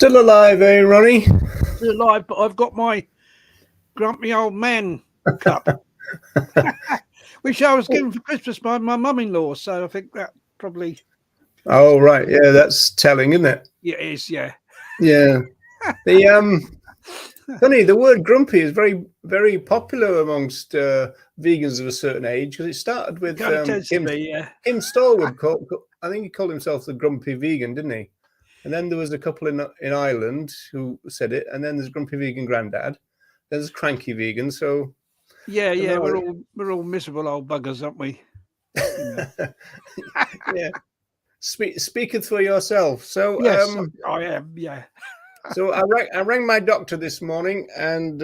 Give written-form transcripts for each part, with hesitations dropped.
Still alive, eh, Ronnie? Still alive, but I've got my grumpy old man cup, which I was given for Christmas by my mum-in-law. So I think that probably. Oh, right. Yeah, that's telling, isn't it? Yeah, it is. Yeah. Yeah. Funny, the word grumpy is very, very popular amongst vegans of a certain age because it started with Kim Stallwood. I think he called himself the grumpy vegan, didn't he? And then there was a couple in Ireland who said it, and then there's grumpy vegan granddad. There's cranky vegan. So yeah, we're all miserable old buggers, aren't we? Yeah. Speaking for yourself. So yes, I am. Yeah. So I rang my doctor this morning, and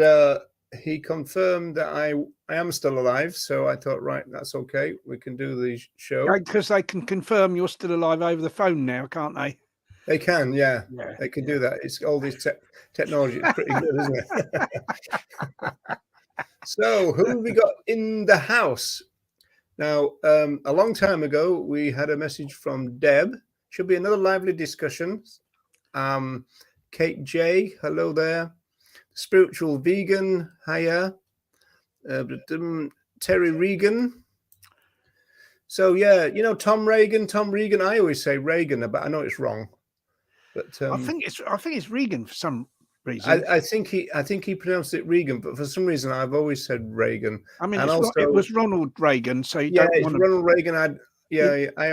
he confirmed that I am still alive. So I thought, right, that's okay. We can do the show. Because they can confirm you're still alive over the phone now, can't they? They can, yeah. They can do that. It's all this technology. It's pretty good, isn't it? So who have we got in the house? Now, a long time ago, we had a message from Deb. Should be another lively discussion. Kate J, hello there. Spiritual Vegan, hiya. Terry Regan. So yeah, you know Tom Regan. I always say Reagan, but I know it's wrong. But I think it's Regan for some reason. I think he pronounced it Regan, but for some reason I've always said Reagan. I mean, it was Ronald Reagan, so you don't want to. Ronald Reagan.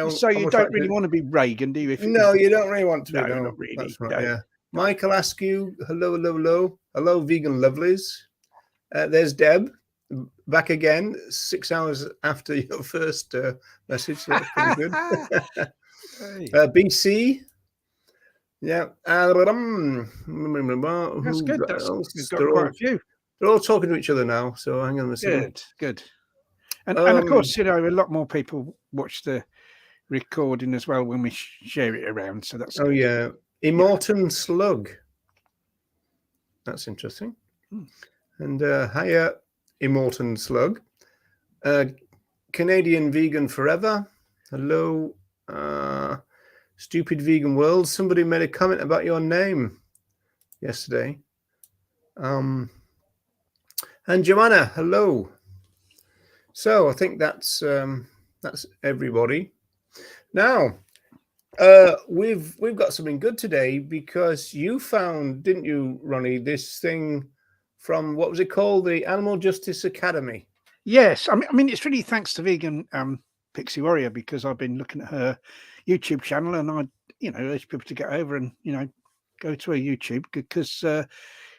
So you don't really want to be Reagan, do you? No, you don't really want to. No, not really. That's right. Yeah. Michael Askew, hello, vegan lovelies. There's Deb, back again, 6 hours after your first message. So that's pretty good. BC, yeah. That's good. We've got quite a few. They're all talking to each other now. So hang on a second. Good. And of course, a lot more people watch the recording as well when we share it around. So that's good. Yeah. Immortan Slug. That's interesting. And hiya, Immortan Slug. Canadian Vegan Forever. Hello. Stupid Vegan World. Somebody made a comment about your name yesterday. And Joanna, hello. So I think that's everybody. Now, we've got something good today because you found, didn't you, Ronnie, this thing from, what was it called, the Animal Justice Academy? Yes, I mean it's really thanks to Vegan Pixie Warrior, because I've been looking at her YouTube channel, and I urge people to get over and go to her YouTube, because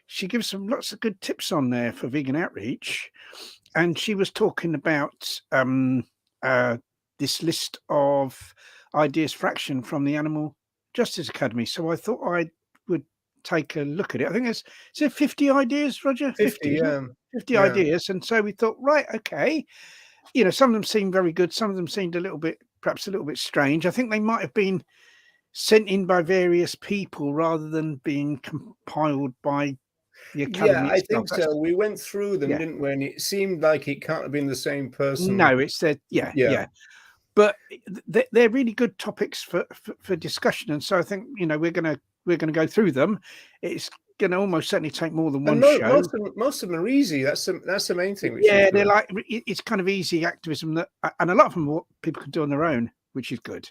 she gives some lots of good tips on there for vegan outreach, and she was talking about this list of ideas for action from the Animal Justice Academy. So I thought I would take a look at it. I think is it 50 ideas, Roger? 50 ideas. And so we thought, right, okay. Some of them seemed very good. Some of them seemed perhaps a little bit strange. I think they might have been sent in by various people rather than being compiled by the Academy. Yeah, I think so. We went through them, didn't we? And it seemed like it can't have been the same person. No, it's that. Yeah. But they're really good topics for discussion, and so I think we're gonna go through them. It's gonna almost certainly take more than one show. Most of them are easy. That's the main thing. They're like, it's kind of easy activism and a lot of them what people can do on their own, which is good.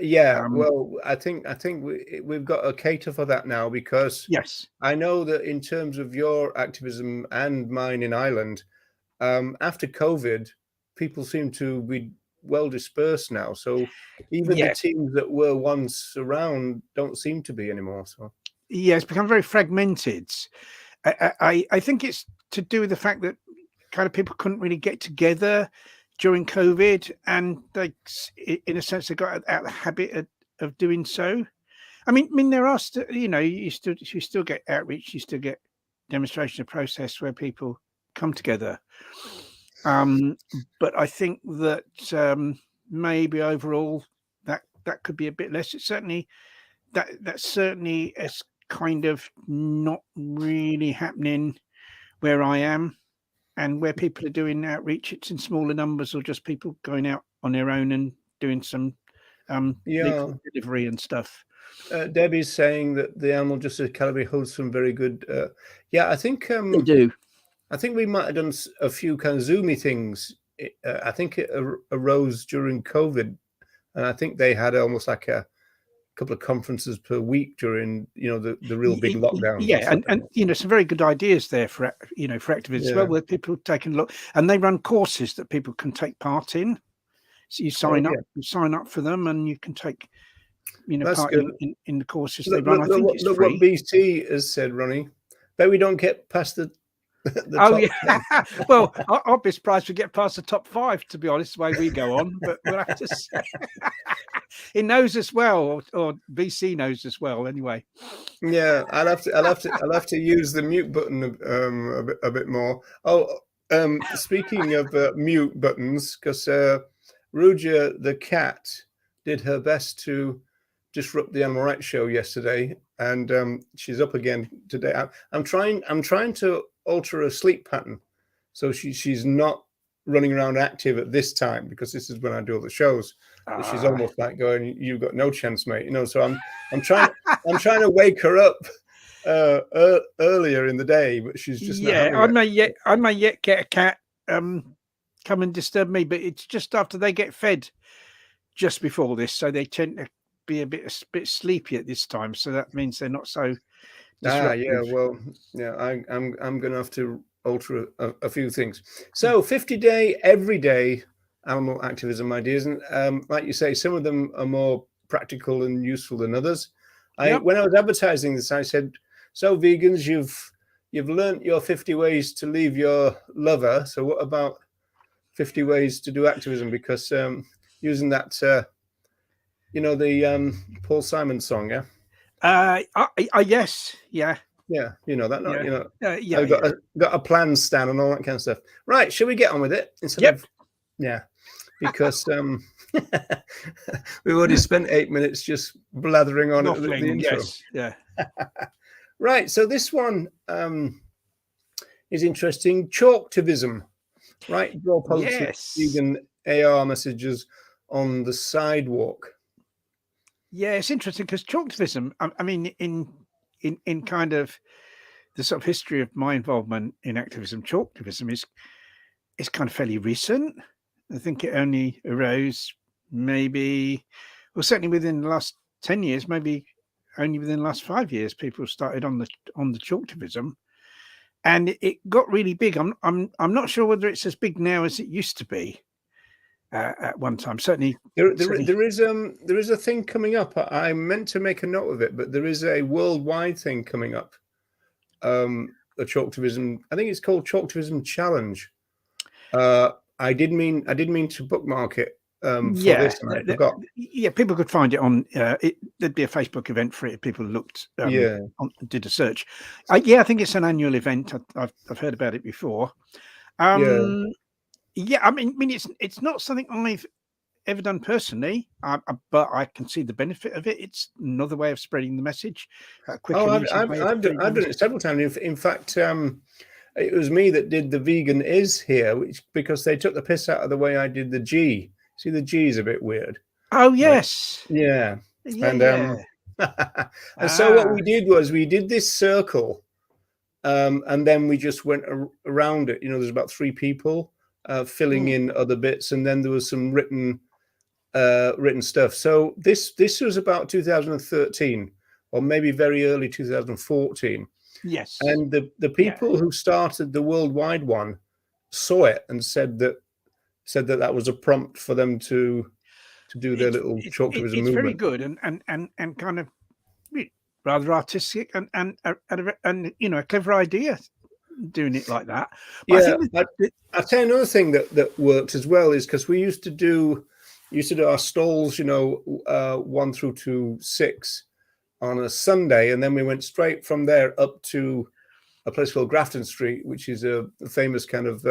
Yeah, well, I think we've got to cater for that now, because yes, I know that in terms of your activism and mine in Ireland, after COVID, people seem to be well dispersed now. So even the teams that were once around don't seem to be anymore. So it's become very fragmented. I think it's to do with the fact that kind of people couldn't really get together during COVID, and they, in a sense, they got out of the habit of doing so. I mean, there are still, you still get outreach, you still get demonstration of process where people come together. But I think that maybe overall that could be a bit less. It's certainly that certainly is kind of not really happening where I am. And where people are doing outreach, it's in smaller numbers, or just people going out on their own and doing some delivery and stuff. Debbie's saying that the Animal Justice Academy holds some very good. Yeah, I think They do. I think we might have done a few kind of Zoomy things. I think it arose during COVID, and I think they had almost like a couple of conferences per week during the real big lockdowns. Yeah, and some very good ideas there for for activists as well, where people taking a look, and they run courses that people can take part in. So you sign up for them, and you can take part in the courses they run. I think it's free. Look what BC has said, Ronnie. Bet we don't get past the top 10. Well, I'll be surprised we get past the top 5, to be honest, the way we go on, but we'll have to see. It knows us well, or BC knows us well anyway. Yeah, I'll have to use the mute button a bit more. Speaking of mute buttons, because Roger the cat did her best to disrupt the Animal Rights Show yesterday, and she's up again today. I'm trying to alter her sleep pattern, so she's not running around active at this time, because this is when I do all the shows. But she's almost like going, "You've got no chance, mate." So I'm trying to wake her up earlier in the day, but she's just not I may yet get a cat come and disturb me, but it's just after they get fed just before this, so they tend to be a bit sleepy at this time, so that means they're not so disruptive. I'm gonna have to alter a few things. So 50-day everyday animal activism ideas, and like you say, some of them are more practical and useful than others. When I was advertising this, I said, so vegans, you've learnt your 50 ways to leave your lover, so what about 50 ways to do activism? Because using that the Paul Simon song, yes, yeah, I've got a plan, Stan, and all that kind of stuff. Right, shall we get on with it because we've already spent 8 minutes just blathering on at the intro. Yeah. Right, so this one is interesting. Chalktivism, right? Draw politics, vegan AR messages on the sidewalk. Yeah, it's interesting because chalktivism, I mean, in kind of the sort of history of my involvement in activism, chalktivism is kind of fairly recent. I think it only arose certainly within the last 10 years, maybe only within the last 5 years, people started on the chalktivism, and it got really big. I'm not sure whether it's as big now as it used to be at one time. Certainly, there is a thing coming up. I meant to make a note of it, but there is a worldwide thing coming up. The chalktivism, I think it's called Chalktivism Challenge. I did mean to bookmark it for this, and I forgot. Yeah, people could find it on. There'd be a Facebook event for it if people looked. Did a search. I think it's an annual event. I've heard about it before. I mean, it's not something I've ever done personally, but I can see the benefit of it. It's another way of spreading the message. I've done it several times. In fact, it was me that did the vegan is here, because they took the piss out of the way I did the G. See, the G is a bit weird. Oh yes, and so what we did was we did this circle, and then we just went around it. There's about 3 people filling in other bits, and then there was some written stuff. So this was about 2013, or maybe very early 2014. Yes. And the people who started the worldwide one saw it and said that was a prompt for them to do their little chalktivism movement. It's very good and kind of rather artistic and a clever idea doing it like that. But I'll tell you another thing that worked as well, is because we used to do our stalls, 1 through to 6 on a Sunday, and then we went straight from there up to a place called Grafton Street, which is a famous kind of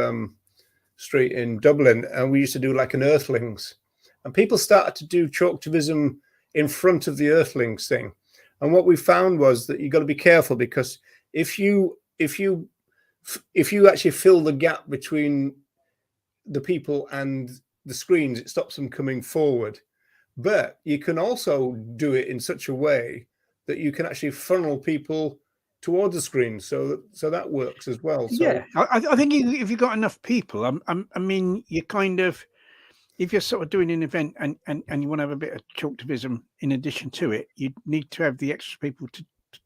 street in Dublin, and we used to do like an Earthlings, and people started to do chalktivism in front of the Earthlings thing. And what we found was that you got to be careful, because if you actually fill the gap between the people and the screens, it stops them coming forward. but you can also do it in such a way that you can actually funnel people towards the screen, so that works as well. So Yeah, I think if you've got enough people, I mean, you kind of, if you're sort of doing an event and you want to have a bit of chalktivism in addition to it, you need to have the extra people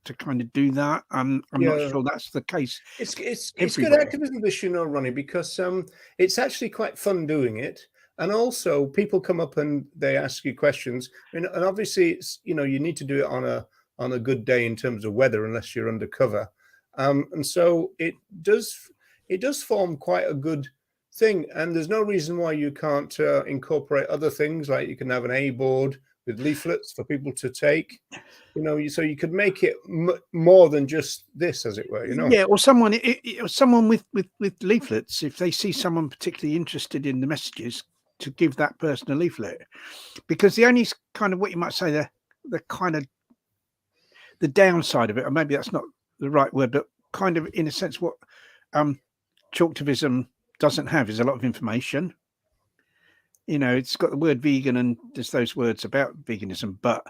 to kind of do that. I'm not sure that's the case. It's good activism, this, Ronnie, because it's actually quite fun doing it, and also people come up and they ask you questions, and obviously it's, you need to do it on a good day in terms of weather, unless you're undercover, and so it does form quite a good thing, and there's no reason why you can't incorporate other things, like you can have an A board with leaflets for people to take. So you could make it more than just this, as it were. Yeah, or someone with leaflets, if they see someone particularly interested in the messages, to give that person a leaflet, because the only kind of, what you might say, the kind of the downside of it, or maybe that's not the right word, but kind of in a sense what chalktivism doesn't have is a lot of information. It's got the word vegan and there's those words about veganism, but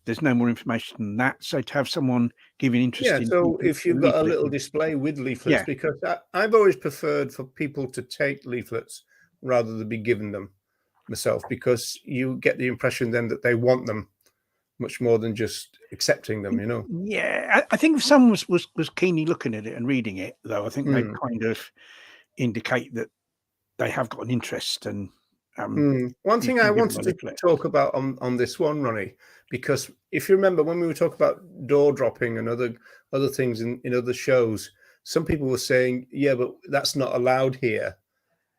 there's no more information than that. So to have someone giving interest so if you've got a little display with leaflets, because I've always preferred for people to take leaflets rather than be given them myself, because you get the impression then that they want them much more than just accepting them. Yeah, I think if someone was keenly looking at it and reading it, though, I think they kind of indicate that they have got an interest. And one thing I wanted to talk about on this one, Ronnie, because if you remember when we were talking about door dropping and other things in other shows, some people were saying, yeah, but that's not allowed here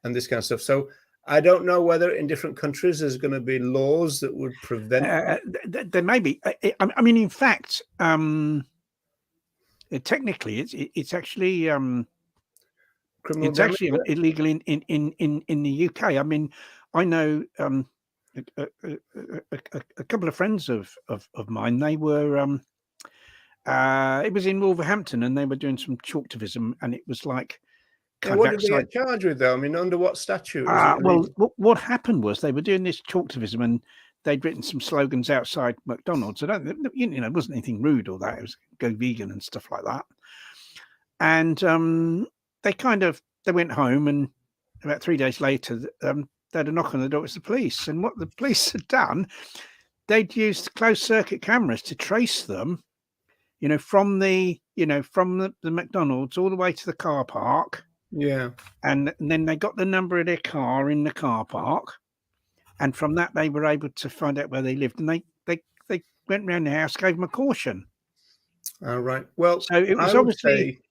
and this kind of stuff. So I don't know whether in different countries there's going to be laws that would prevent there may be. I mean, in fact, technically it's actually criminal it's damage, actually illegal in the UK. I mean, I know a couple of friends of mine. They were it was in Wolverhampton, and they were doing some chalktivism, and it was like, what did they get charged with, though? I mean, under what statute? Well, what happened was they were doing this chalktivism, and they'd written some slogans outside McDonald's. It wasn't anything rude or that. It was go vegan and stuff like that. And they went home, and about 3 days later, they had a knock on the door. It was the police. And what the police had done, they'd used closed circuit cameras to trace them, from the McDonald's all the way to the car park. Yeah. And then they got the number of their car in the car park. And from that, they were able to find out where they lived. And they went around the house, gave them a caution. All right. Well, so it was obviously,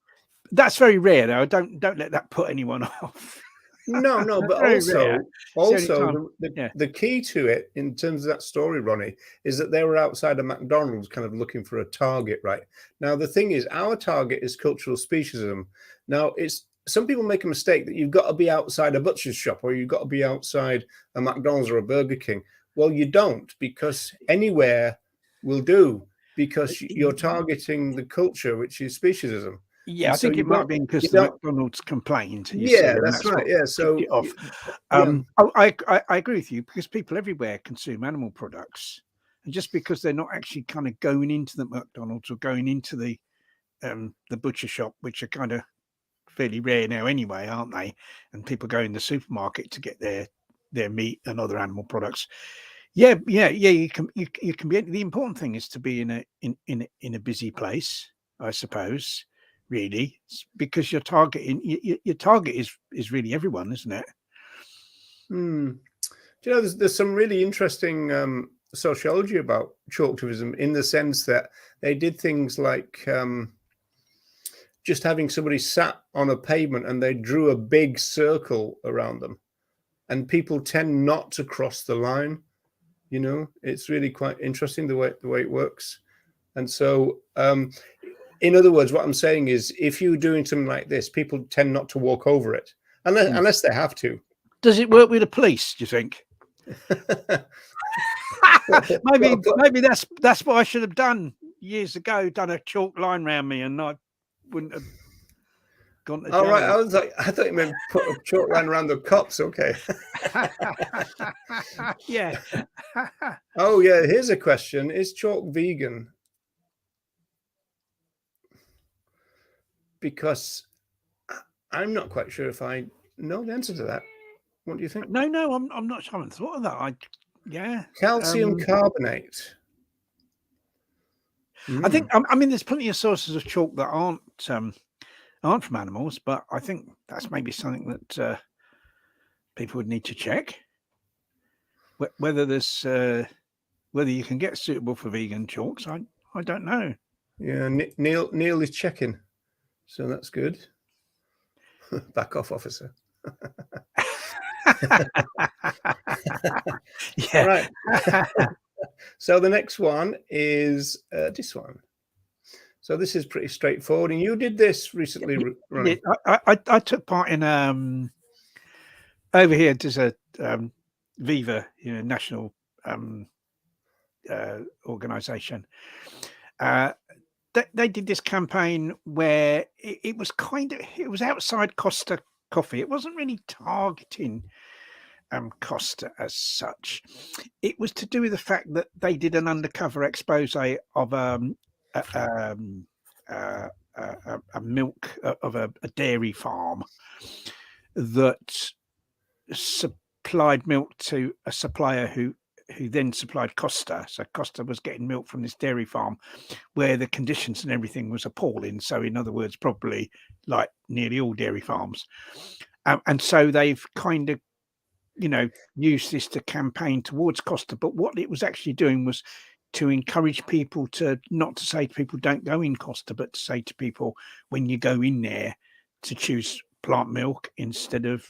that's very rare, though. Don't let that put anyone off. No, but also the key to it in terms of that story, Ronnie, is that they were outside a McDonald's kind of looking for a target, right? Now, the thing is, our target is cultural speciesism. Now, some people make a mistake that you've got to be outside a butcher's shop or you've got to be outside a McDonald's or a Burger King. Well, you don't, because anywhere will do, because you're targeting the culture, which is speciesism. Yeah, I think it might have been because the McDonald's complained. That's right. Yeah, so off. I agree with you, because people everywhere consume animal products, and just because they're not actually kind of going into the McDonald's or going into the butcher shop, which are kind of fairly rare now anyway, aren't they? And people go in the supermarket to get their meat and other animal products. Yeah. You can be. The important thing is to be in a busy place, I suppose. Really, because your target is really everyone, isn't it? Do you know, there's some really interesting sociology about chalktivism, in the sense that they did things like just having somebody sat on a pavement and they drew a big circle around them, and people tend not to cross the line. It's really quite interesting the way it works. And so in other words, what I'm saying is, if you're doing something like this, people tend not to walk over it unless they have to. Does it work with the police, do you think? maybe that's what I should have done years ago, done a chalk line around me, and I wouldn't have gone to Oh, jail. right. I thought you meant put a chalk line around the cops. Okay. Yeah. Oh, yeah. Here's a question. Is chalk vegan? Because I'm not quite sure if I know the answer to that. What do you think? No, I'm not sure. I haven't thought of that. Yeah. Calcium carbonate. I think I mean there's plenty of sources of chalk that aren't from animals, but I think that's maybe something that people would need to check whether there's whether you can get suitable for vegan chalks. I don't know. Yeah, Neil is checking, so that's good. Back off, officer. Yeah. Right. So the next one is this one. So this is pretty straightforward, and you did this recently, Ronnie. I took part in over here. There's a Viva, national organisation. They did this campaign where it was it was outside Costa Coffee. It wasn't really targeting Costa as such. It was to do with the fact that they did an undercover expose of a milk of a dairy farm that supplied milk to a supplier who then supplied Costa. So Costa was getting milk from this dairy farm where the conditions and everything was appalling. So in other words, probably like nearly all dairy farms. And so they've kind of, used this to campaign towards Costa. But what it was actually doing was to encourage people not to say to people, don't go in Costa, but to say to people, when you go in there, to choose plant milk instead of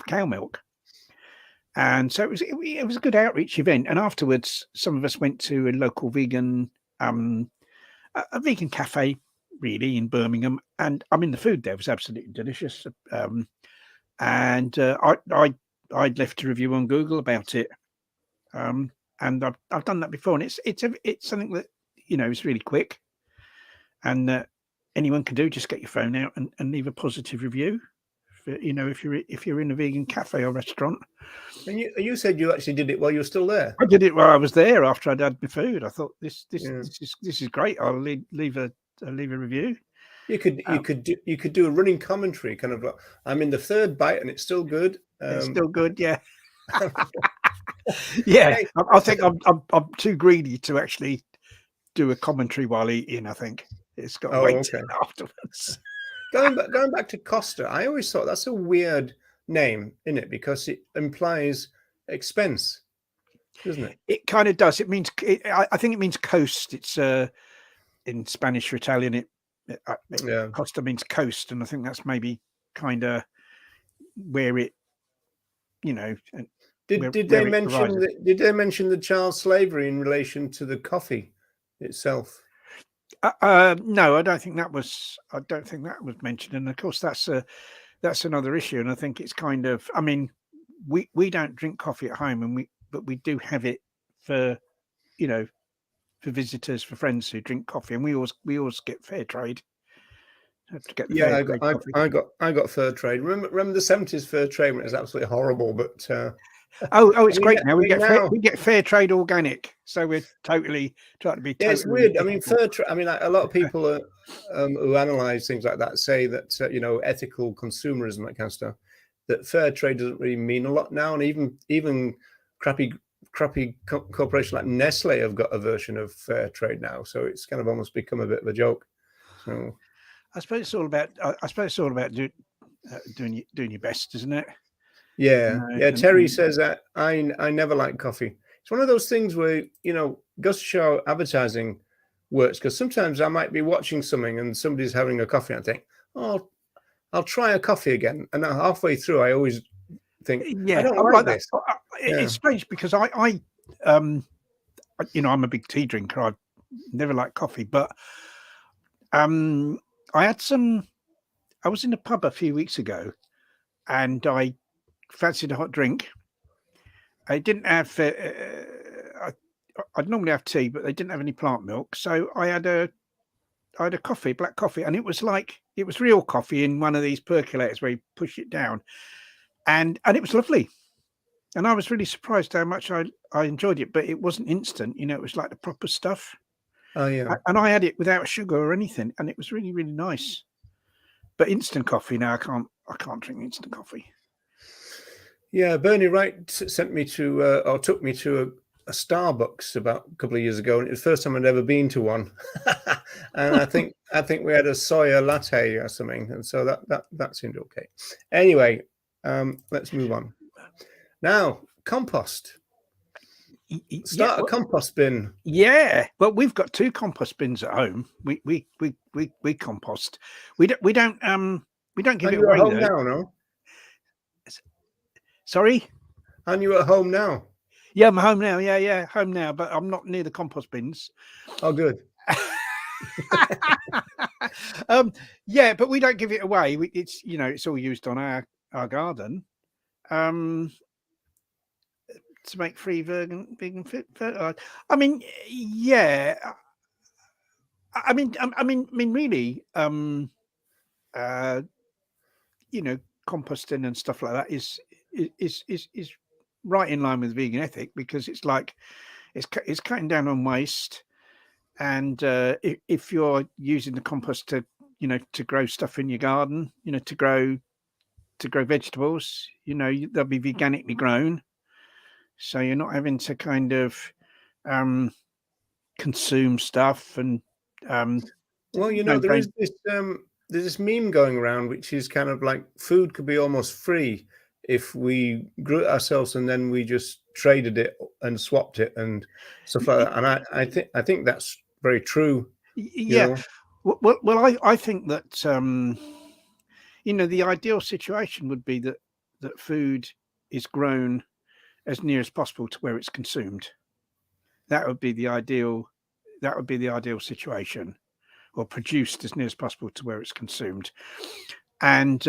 cow milk. And so it was a good outreach event. And afterwards, some of us went to a local vegan a vegan cafe, really, in Birmingham. And I mean, the food there was absolutely delicious. And I'd left a review on Google about it. And I've done that before, and it's something that is really quick, and anyone can do. Just get your phone out and leave a positive review. If you're in a vegan cafe or restaurant. And you said you actually did it while you were still there. I did it while I was there after I'd had my food. I thought this is great. I'll leave a review. You could do a running commentary, kind of like, I'm in the third bite and it's still good. It's still good, yeah. Yeah, I think I'm too greedy to actually do a commentary while eating. I think it's got to wait afterwards. Going back to Costa, I always thought that's a weird name, isn't it? Because it implies expense, doesn't it? It kind of does. It means I think it means coast. It's in Spanish or Italian. Costa means coast, and I think that's maybe kind of where it, Did they mention the child slavery in relation to the coffee itself? No, I don't think that was mentioned, and of course that's another issue. And I think it's kind of, I mean, we don't drink coffee at home, but we do have it for for visitors, for friends who drink coffee, and we always get fair trade. I got fair trade. Remember the 70s fair trade when it was absolutely horrible, but it's great now. We get fair trade organic, so we're totally trying to be. Yeah, it's weird. I mean, fair trade. I mean, a lot of people who analyze things like that say that ethical consumerism, that kind of stuff, that fair trade doesn't really mean a lot now, and even crappy corporations like Nestle have got a version of fair trade now, so it's kind of almost become a bit of a joke. So I suppose it's all about doing your best, isn't it? Yeah, Terry says that I never like coffee. It's one of those things where goes to show how advertising works, because sometimes I might be watching something and somebody's having a coffee and I think, oh, I'll try a coffee again, and halfway through I always think, I don't like this. It's strange because I'm a big tea drinker. I never liked coffee, but I was in a pub a few weeks ago and I fancied a hot drink. I didn't have I'd normally have tea, but they didn't have any plant milk, so I had a coffee, black coffee, and it was like real coffee in one of these percolators where you push it down, and it was lovely. And I was really surprised how much I enjoyed it, but it wasn't instant. It was like the proper stuff. Oh yeah. And I had it without sugar or anything, and it was really, really nice. But instant coffee now, I can't drink instant coffee. Yeah, Bernie Wright sent me to, or took me to a Starbucks about a couple of years ago, and it was the first time I'd ever been to one. And I think we had a soya latte or something, and so that seemed okay. Anyway, let's move on. Now, compost. Start a compost bin. Yeah, well, we've got 2 compost bins at home. We compost. We don't give it away. Are you at home now? No. Sorry. And you at home now? Yeah, I'm home now. Yeah, home now. But I'm not near the compost bins. Oh, good. Yeah, but we don't give it away. It's it's all used on our garden. To make free vegan fit fertilizer. I mean, yeah. I mean, really. Composting and stuff like that is right in line with vegan ethic, because it's like it's cutting down on waste, and if you're using the compost to to grow stuff in your garden, to grow vegetables, they'll be veganically grown. So you're not having to kind of consume stuff and well, there's this meme going around, which is kind of like food could be almost free if we grew it ourselves and then we just traded it and swapped it and stuff like that. And I think that's very true. Yeah. Well, I think that the ideal situation would be that food is grown as near as possible to where it's consumed. That would be the ideal situation, or produced as near as possible to where it's consumed, and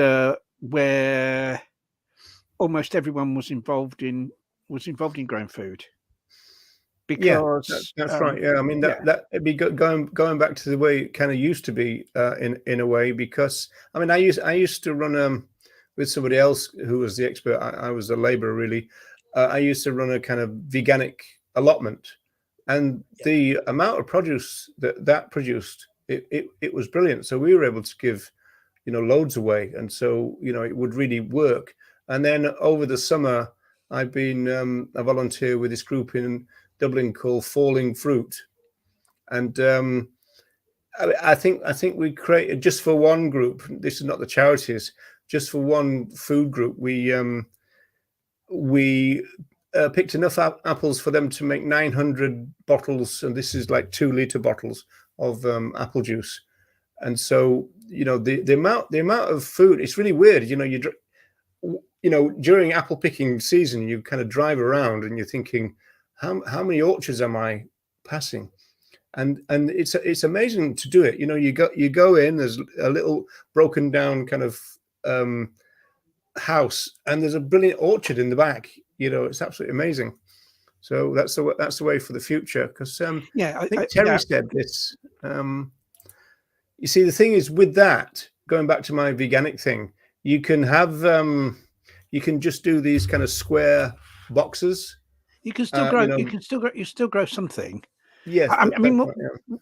where almost everyone was involved in growing food. Because that's right. Yeah, I mean that'd be going back to the way it kind of used to be in a way, because I mean I used to run with somebody else who was the expert. I was a labourer really. I used to run a kind of veganic allotment, and the amount of produce that produced, it was brilliant. So we were able to give loads away, and so it would really work. And then over the summer, I've been a volunteer with this group in Dublin called Falling Fruit, and I think we created, just for one group, this is not the charities, just for one food group, we picked enough apples for them to make 900 bottles, and this is like 2-litre bottles of apple juice. And so the amount of food, it's really weird. During apple picking season, you kind of drive around and you're thinking, how many orchards am I passing? And it's amazing to do it. You go in, there's a little broken down kind of house, and there's a brilliant orchard in the back. It's absolutely amazing. So that's the way for the future, because I think Terry said this. You see, the thing is with that, going back to my veganic thing, you can have you can just do these kind of square boxes. You can still grow. You still grow something. Yes. I mean,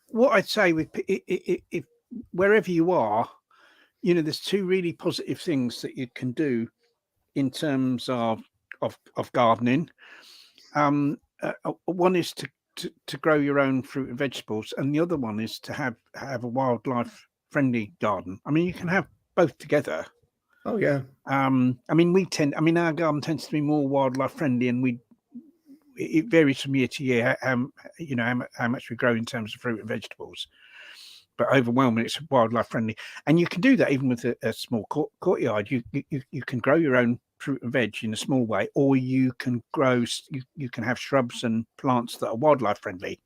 what I'd say with if wherever you are, there's 2 really positive things that you can do in terms of gardening. One is to grow your own fruit and vegetables, and the other one is to have a wildlife friendly garden. I mean, you can have both together. Oh yeah. I mean, our garden tends to be more wildlife friendly, and it varies from year to year how much we grow in terms of fruit and vegetables, but overwhelmingly it's wildlife friendly. And you can do that even with a small courtyard. You can grow your own fruit and veg in a small way, or you can you can have shrubs and plants that are wildlife friendly,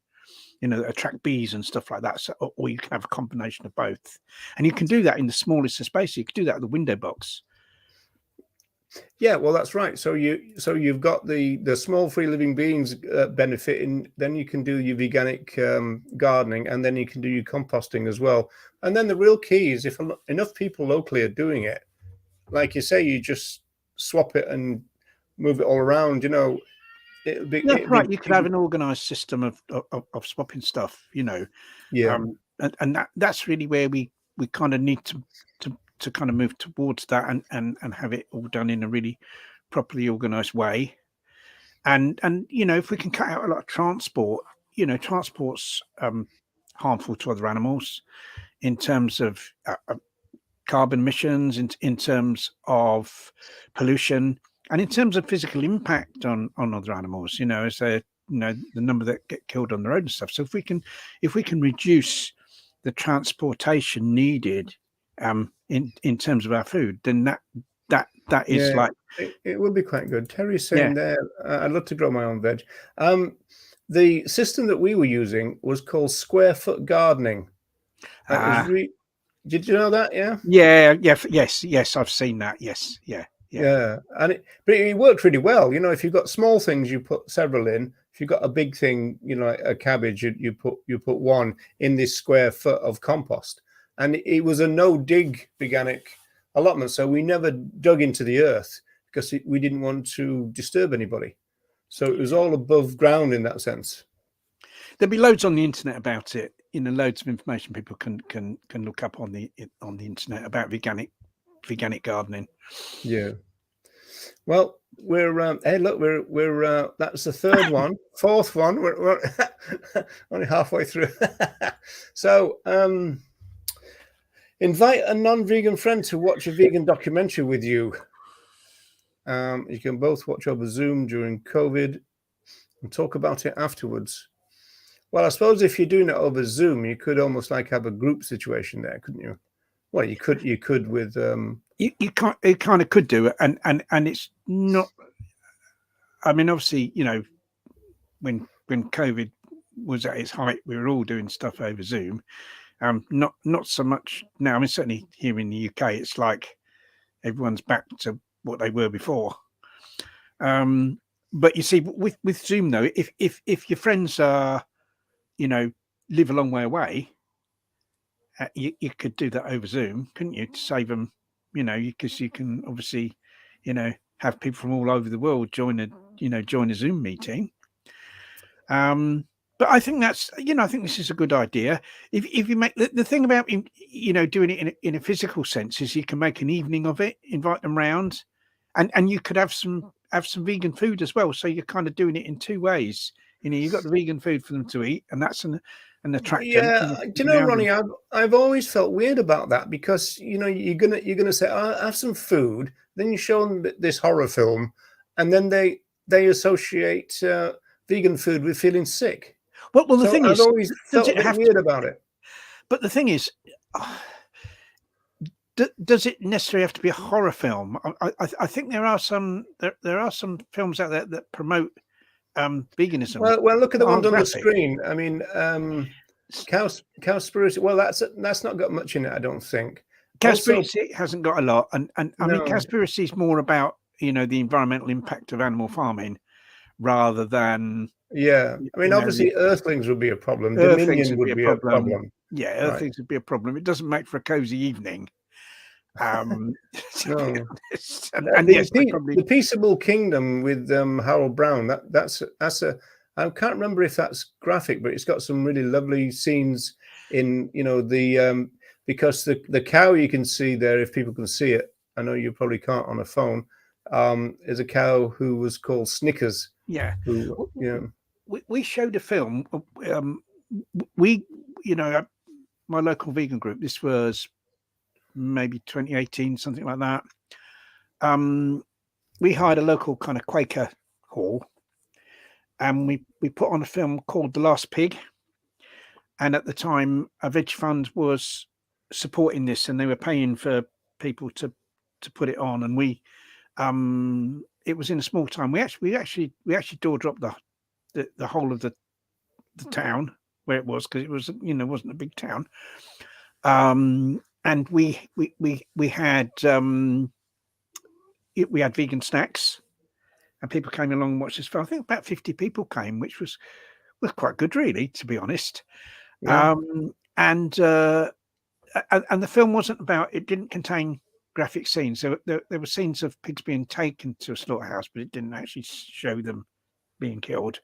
that attract bees and stuff like that. So, or you can have a combination of both, and you can do that in the smallest of space. You can do that with the window box. Yeah, well, that's right. So you've got the small free living beings benefiting. Then you can do your veganic gardening, and then you can do your composting as well. And then the real key is if enough people locally are doing it, like you say, you just swap it and move it all around. It'd be, That's it'd right. be You could have an organised system of swapping stuff, yeah. And that's really where we kind of need to kind of move towards that and have it all done in a really properly organised way. And if we can cut out a lot of transport, transport's harmful to other animals in terms of carbon emissions, in terms of pollution, and in terms of physical impact on other animals. As they, the number that get killed on the road and stuff. So if we can reduce the transportation needed in terms of our food, then that is like it would be quite good. Terry's yeah. saying there, I'd love to grow my own veg. The system that we were using was called square foot gardening. It was did you know that? Yeah. Yes, I've seen that. Yes, yeah. And but it worked really well. If you've got small things, you put several in. If you've got a big thing, like a cabbage, you put one in this square foot of compost. And it was a no dig veganic allotment, so we never dug into the earth because we didn't want to disturb anybody. So it was all above ground in that sense. There'll be loads on the internet about it. Loads of information people can look up on the internet about veganic gardening. Yeah. Well, we're hey, look, we're that's the third one, fourth one. We're only halfway through. So, invite a non-vegan friend to watch a vegan documentary with you. You can both watch over Zoom during COVID and talk about it afterwards. Well, I suppose if you're doing it over Zoom, you could almost like have a group situation there, couldn't you? Well, you could with you can't. It kind of could do it, and it's not. I mean, obviously, when COVID was at its height, we were all doing stuff over Zoom. Not so much now. I mean, certainly here in the UK, it's like everyone's back to what they were before. But you see, with Zoom though, if your friends are, live a long way away, you could do that over Zoom, couldn't you, to save them? Because you can obviously, have people from all over the world join a Zoom meeting. But I think that's, I think this is a good idea. If you make the thing about, doing it in a physical sense is you can make an evening of it, invite them round, and you could have some vegan food as well. So you're kind of doing it in two ways. You've got the vegan food for them to eat, and that's an attractant. Yeah, do you know, Ronnie? I've always felt weird about that because you're gonna say, "I have some food," then you show them this horror film, and then they associate vegan food with feeling sick. Well, the thing I've is, always felt a bit weird about it. But the thing is, does it necessarily have to be a horror film? I think there are some films out there that promote veganism. Well, look at the ones on the screen. I mean, Cowspiracy. Well, that's not got much in it, I don't think. Cowspiracy hasn't got a lot, and I mean, Cowspiracy is more about the environmental impact of animal farming rather than. Yeah, I mean, obviously, Earthlings would be a problem. Dominion would be a problem. Yeah, Earthlings would be a problem. It doesn't make for a cozy evening. No. And yes, the Peaceable Kingdom with Harold Brown. That's a. I can't remember if that's graphic, but it's got some really lovely scenes in the because the cow you can see there, if people can see it. I know you probably can't on a phone. Is a cow who was called Snickers. Yeah. Who, we showed a film. My local vegan group. This was maybe 2018, something like that. We hired a local kind of Quaker hall, and we put on a film called The Last Pig. And at the time, a veg fund was supporting this, and they were paying for people to put it on. And we, it was in a small town. We actually door dropped the whole of the town where it was, because it was wasn't a big town. And we had we had vegan snacks, and people came along and watched this film. I think about 50 people came, which was quite good, really, to be honest. Yeah. And the film wasn't about. It didn't contain graphic scenes. So there were scenes of pigs being taken to a slaughterhouse, but it didn't actually show them being killed.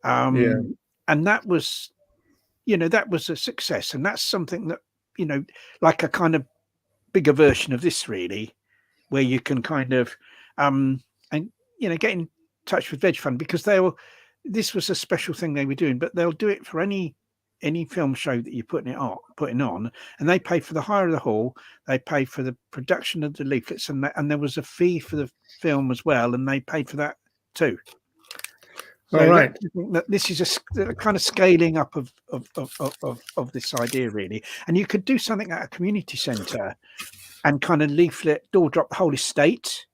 And that was, that was a success, and that's something that, like a kind of bigger version of this, really, where you can kind of and get in touch with Veg Fund, because this was a special thing they were doing, but they'll do it for any film show that you're putting on, and they pay for the hire of the hall, they pay for the production of the leaflets, and there was a fee for the film as well, and they paid for that too. So all right, that this is a kind of scaling up of this idea, really. And you could do something at a community centre and kind of leaflet, door drop the whole estate,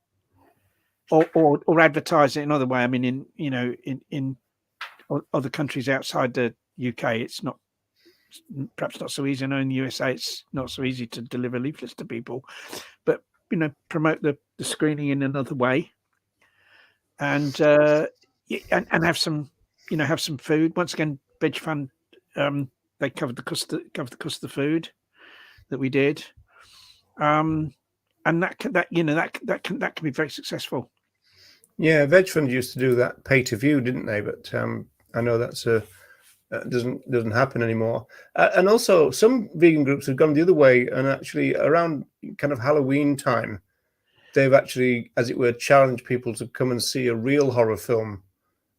or advertise it another way. I mean, in other countries outside the UK, it's perhaps not so easy. I know in the USA it's not so easy to deliver leaflets to people, but promote the screening in another way, and have some food. Once again, Veg Fund, they covered the cost of the food that we did, and that can be very successful. Yeah, Veg Fund used to do that pay to view, didn't they? But I know that's doesn't happen anymore. And also, some vegan groups have gone the other way, and actually around kind of Halloween time, they've actually, as it were, challenged people to come and see a real horror film,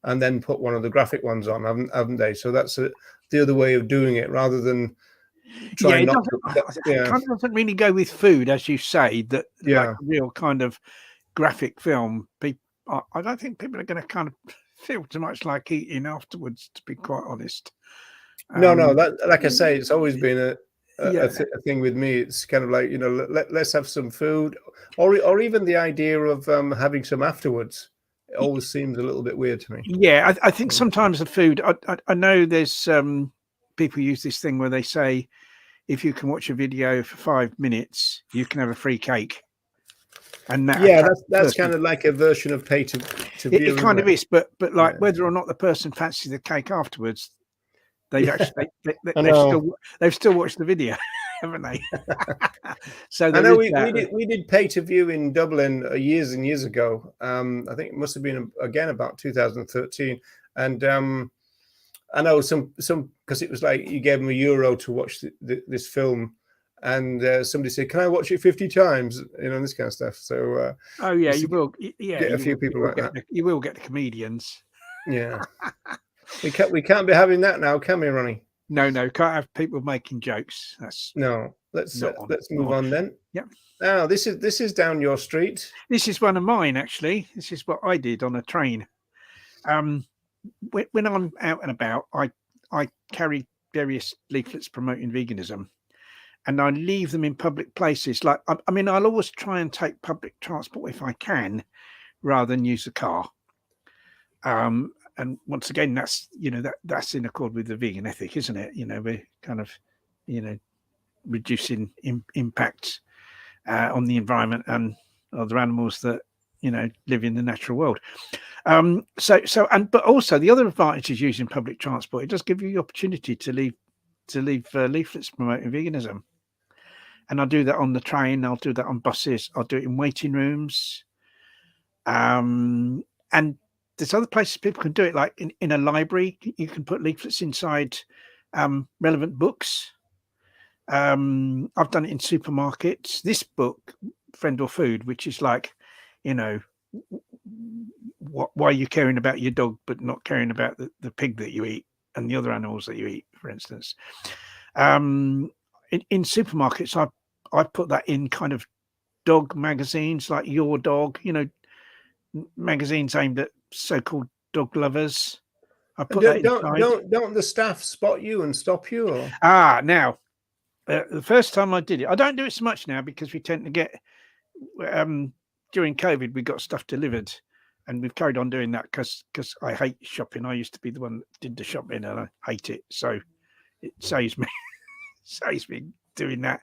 and then put one of the graphic ones on, haven't they? So that's the other way of doing it, rather than trying not to. It kind of doesn't really go with food, as you say. That like a real kind of graphic film. I don't think people are going to kind of feel too much like eating afterwards, to be quite honest. No, like I say, it's always been a thing with me. It's kind of like, let's have some food, or even the idea of having some afterwards. It always seems a little bit weird to me. Yeah, I think sometimes the food. I know there's people use this thing where they say, if you can watch a video for 5 minutes, you can have a free cake. And that's kind of like a version of pay to view. It kind of is, but like whether or not the person fancies the cake afterwards, they've actually they've still watched the video, haven't they? So I know we did pay to view in Dublin years and years ago. I think it must have been again about 2013, and I know some because it was like you gave them €1 to watch this film. And somebody said, "Can I watch it 50 times?" This kind of stuff. So, you will. Yeah, get a few people like that. You will get the comedians. Yeah, we can't be having that now, can we, Ronnie? No, can't have people making jokes. That's no. Let's move on then. Yeah. Now this is down your street. This is one of mine, actually. This is what I did on a train. When I'm out and about, I carry various leaflets promoting veganism. And I leave them in public places. Like, I mean, I'll always try and take public transport if I can, rather than use a car. And once again, that's that's in accord with the vegan ethic, isn't it? We're kind of, reducing impact on the environment and other animals that live in the natural world. But also the other advantage is using public transport. It does give you the opportunity to leave leaflets promoting veganism. And I'll do that on the train. I'll do that on buses. I'll do it in waiting rooms. And there's other places people can do it, like in a library. You can put leaflets inside relevant books. I've done it in supermarkets. This book, Friend or Food, which is like, why are you caring about your dog but not caring about the pig that you eat and the other animals that you eat, for instance. In supermarkets, I put that in kind of dog magazines, like Your Dog, magazines aimed at so-called dog lovers. I put that inside. Don't the staff spot you and stop you? Or? Now, the first time I did it, I don't do it so much now because we tend to get, during COVID, we got stuff delivered. And we've carried on doing that because I hate shopping. I used to be the one that did the shopping and I hate it. So it saves me doing that.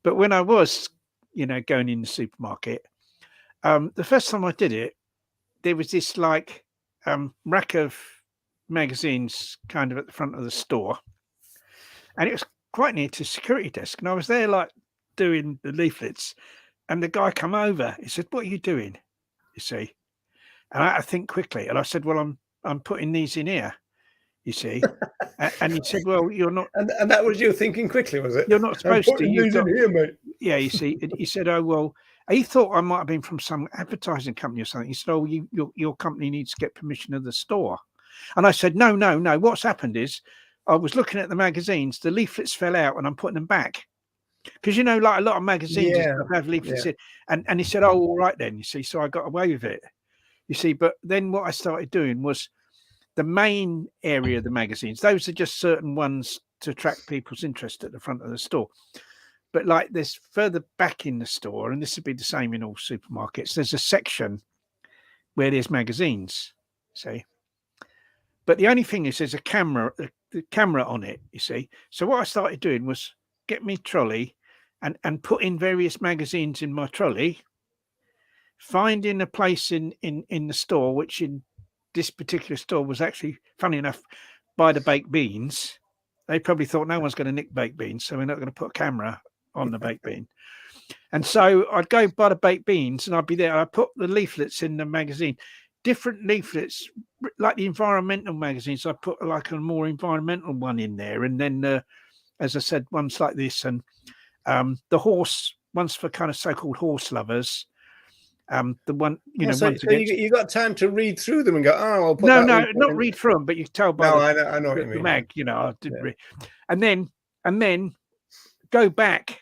But when I was, going in the supermarket, the first time I did it, there was this like rack of magazines kind of at the front of the store, and it was quite near to the security desk, and I was there like doing the leaflets, and the guy come over. He said, "What are you doing?" You see, and I had to think quickly, and I said, "Well, I'm putting these in here." You see, and he said, "Well, you're not." And that was you thinking quickly, was it? You're not supposed I'm putting to. these in here, mate. Yeah, you see, he said, "Oh well." He thought I might have been from some advertising company or something. He said, "Oh, your company needs to get permission of the store." And I said, "No, no, no. What's happened is, I was looking at the magazines. The leaflets fell out, and I'm putting them back because like a lot of magazines and stuff have leaflets in." And he said, "Oh, all right then." You see, so I got away with it. You see, but then what I started doing was the main area of the magazines. Those are just certain ones to attract people's interest at the front of the store. But like there's further back in the store, and this would be the same in all supermarkets, there's a section where there's magazines, see. But the only thing is there's a camera, the camera on it, you see. So what I started doing was get me trolley and put in various magazines in my trolley, finding a place in the store, which in this particular store was actually, funny enough, by the baked beans. They probably thought no one's going to nick baked beans, so we're not going to put a camera on the baked bean. And so I'd go by the baked beans and I'd be there. I put the leaflets in the magazine, different leaflets, like the environmental magazines. I put like a more environmental one in there. And then, as I said, ones like this, and the horse, ones for kind of so-called horse lovers. The one, so you got time to read through them and go, "Oh, I'll put no, that not read through them, but you tell by I know what you mean. Mag, I did read. And then go back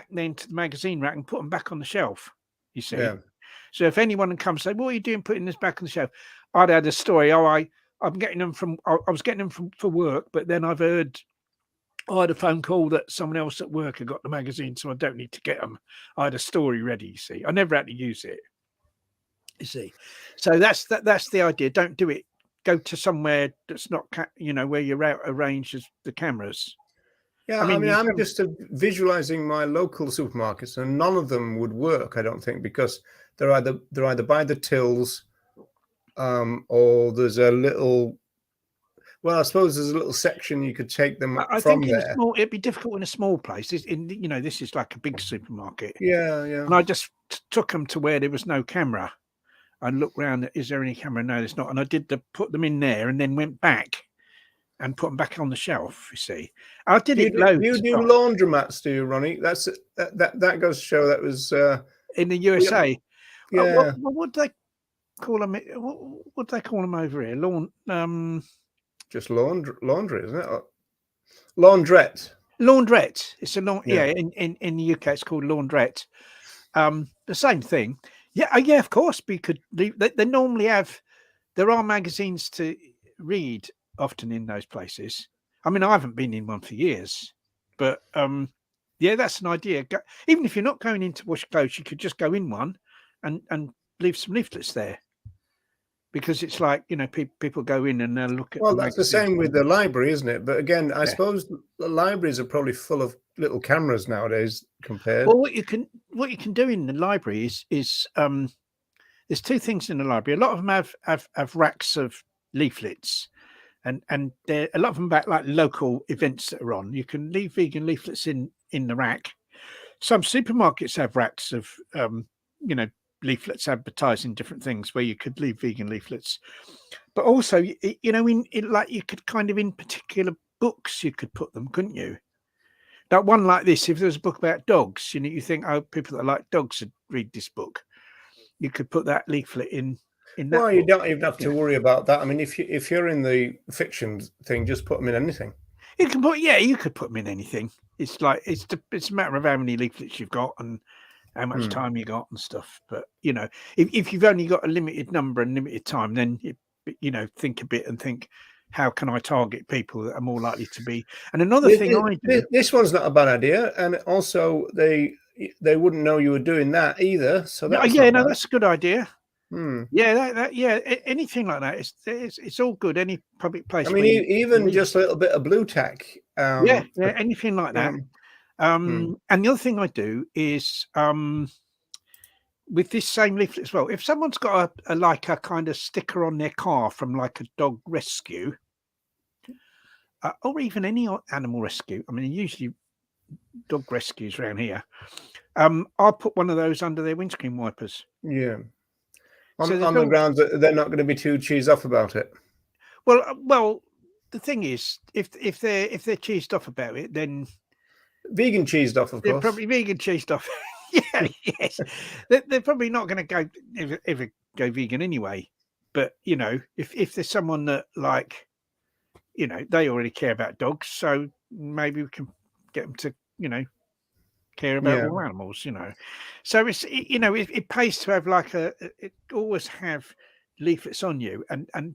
then to the magazine rack and put them back on the shelf, you see. So if anyone comes and say, "What are you doing putting this back on the shelf?" I'd had a story. I'm getting them from, I was getting them for work, but then I had a phone call that someone else at work had got the magazine, so I don't need to get them. I had a story ready, you see. I never had to use it, you see. So that's the idea. Don't do it. Go to somewhere that's not, where you're out of range of the cameras. Yeah, I mean, I'm just visualizing my local supermarkets, and none of them would work, I don't think, because they're either by the tills, or there's a little. Well, I suppose there's a little section you could take them I from think there. It'd be difficult in a small place. This is like a big supermarket. Yeah. And I just took them to where there was no camera. I looked around. Is there any camera? No, there's not. And I put them in there, and then went back and put them back on the shelf. You see, I did it loads. You do laundromats, do you, Ronnie? That goes to show that was in the USA. Yeah. What would they call them? What would they call them over here? Just laundry, isn't it? Laundrette. Laundrette. It's a in the UK it's called laundrette. The same thing. Yeah, of course we could leave. They normally have. There are magazines to read often in those places. I mean, I haven't been in one for years, but that's an idea. Even if you're not going in to wash clothes, you could just go in one and leave some leaflets there. Because it's like, people go in and they'll look at. Well, that's the same with the library, isn't it? But again, I suppose the libraries are probably full of little cameras nowadays compared. Well, what you can do in the library is there's two things in the library. A lot of them have racks of leaflets, and a lot of them about like local events that are on. You can leave vegan leaflets in the rack. Some supermarkets have racks of leaflets advertising different things where you could leave vegan leaflets, but also like you could kind of in particular books you could put them, couldn't you? That one like this, if there's a book about dogs, you think, oh, people that like dogs would read this book. You could put that leaflet in that. Well, you don't even have to worry about that. I mean, if you're in the fiction thing, just put them in anything. You could put them in anything. It's like it's a matter of how many leaflets you've got and how much time you got and stuff. But if you've only got a limited number and limited time, then think a bit and think, how can I target people that are more likely to be? And another thing I do. This one's not a bad idea, and also they wouldn't know you were doing that either. So that's that's a good idea. Yeah, anything like that. It's all good. Any public place. I mean, even just a little bit of blue tack. Anything like that. And the other thing I do is with this same leaflet as well, if someone's got a like a kind of sticker on their car from like a dog rescue, or even any animal rescue, I mean, usually dog rescues around here, I'll put one of those under their windscreen wipers. Yeah. So On the grounds that they're not going to be too cheesed off about it. Well, the thing is, if they're cheesed off about it, then vegan cheesed off, of they're course. probably vegan cheesed off. Yeah, yes, they're probably not going to go ever go vegan anyway. But you know, if there's someone that like, you know, they already care about dogs, so maybe we can get them to, you know, care about all animals. You know, so it's you know it pays to have like it always have leaflets on you, and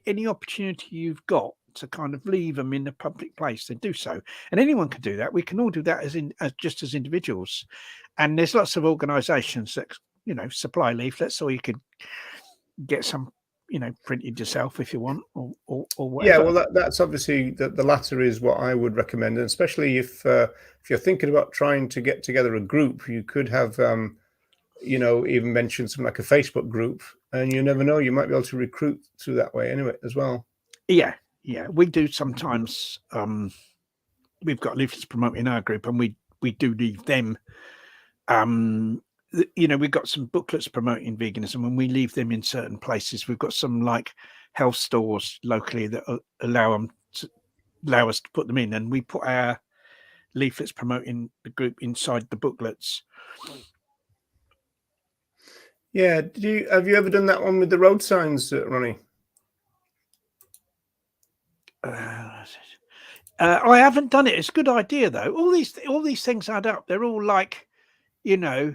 any opportunity you've got to kind of leave them in a public place, then do so. And anyone can do that. We can all do that as individuals. And there's lots of organisations that, you know, supply leaflets, or you could get some, you know, printed yourself if you want, or whatever. Yeah, well, that's obviously the latter is what I would recommend, and especially if you're thinking about trying to get together a group, you could have, you know, even mention something like a Facebook group, and you never know, you might be able to recruit through that way anyway as well. Yeah, we do sometimes. We've got leaflets promoting our group, and we do leave them. You know, we've got some booklets promoting veganism, and we leave them in certain places. We've got some like health stores locally that allow us to put them in, and we put our leaflets promoting the group inside the booklets. Yeah, have you ever done that one with the road signs, Ronnie? I haven't done it. It's a good idea though. All these things add up. They're all like, you know,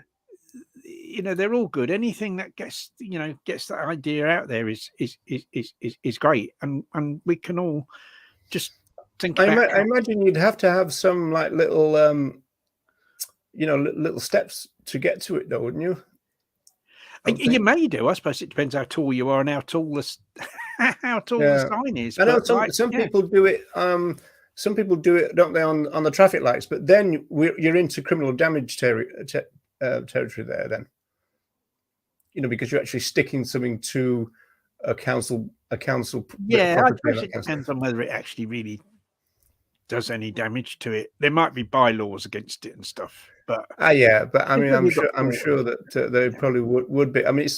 they're all good. Anything that gets that idea out there is great, and we can all just think about. I imagine you'd have to have some like little you know, little steps to get to it though, wouldn't you? You may do. I suppose it depends how tall you are and how tall the sign is. I know some people do it. Some people do it, don't they, on the traffic lights? But then you're into criminal damage territory there. Then, you know, because you're actually sticking something to a council. Yeah, I suppose it depends on whether it actually really does any damage to it. There might be bylaws against it and stuff. But yeah, but I mean, I'm sure that they probably would be. I mean,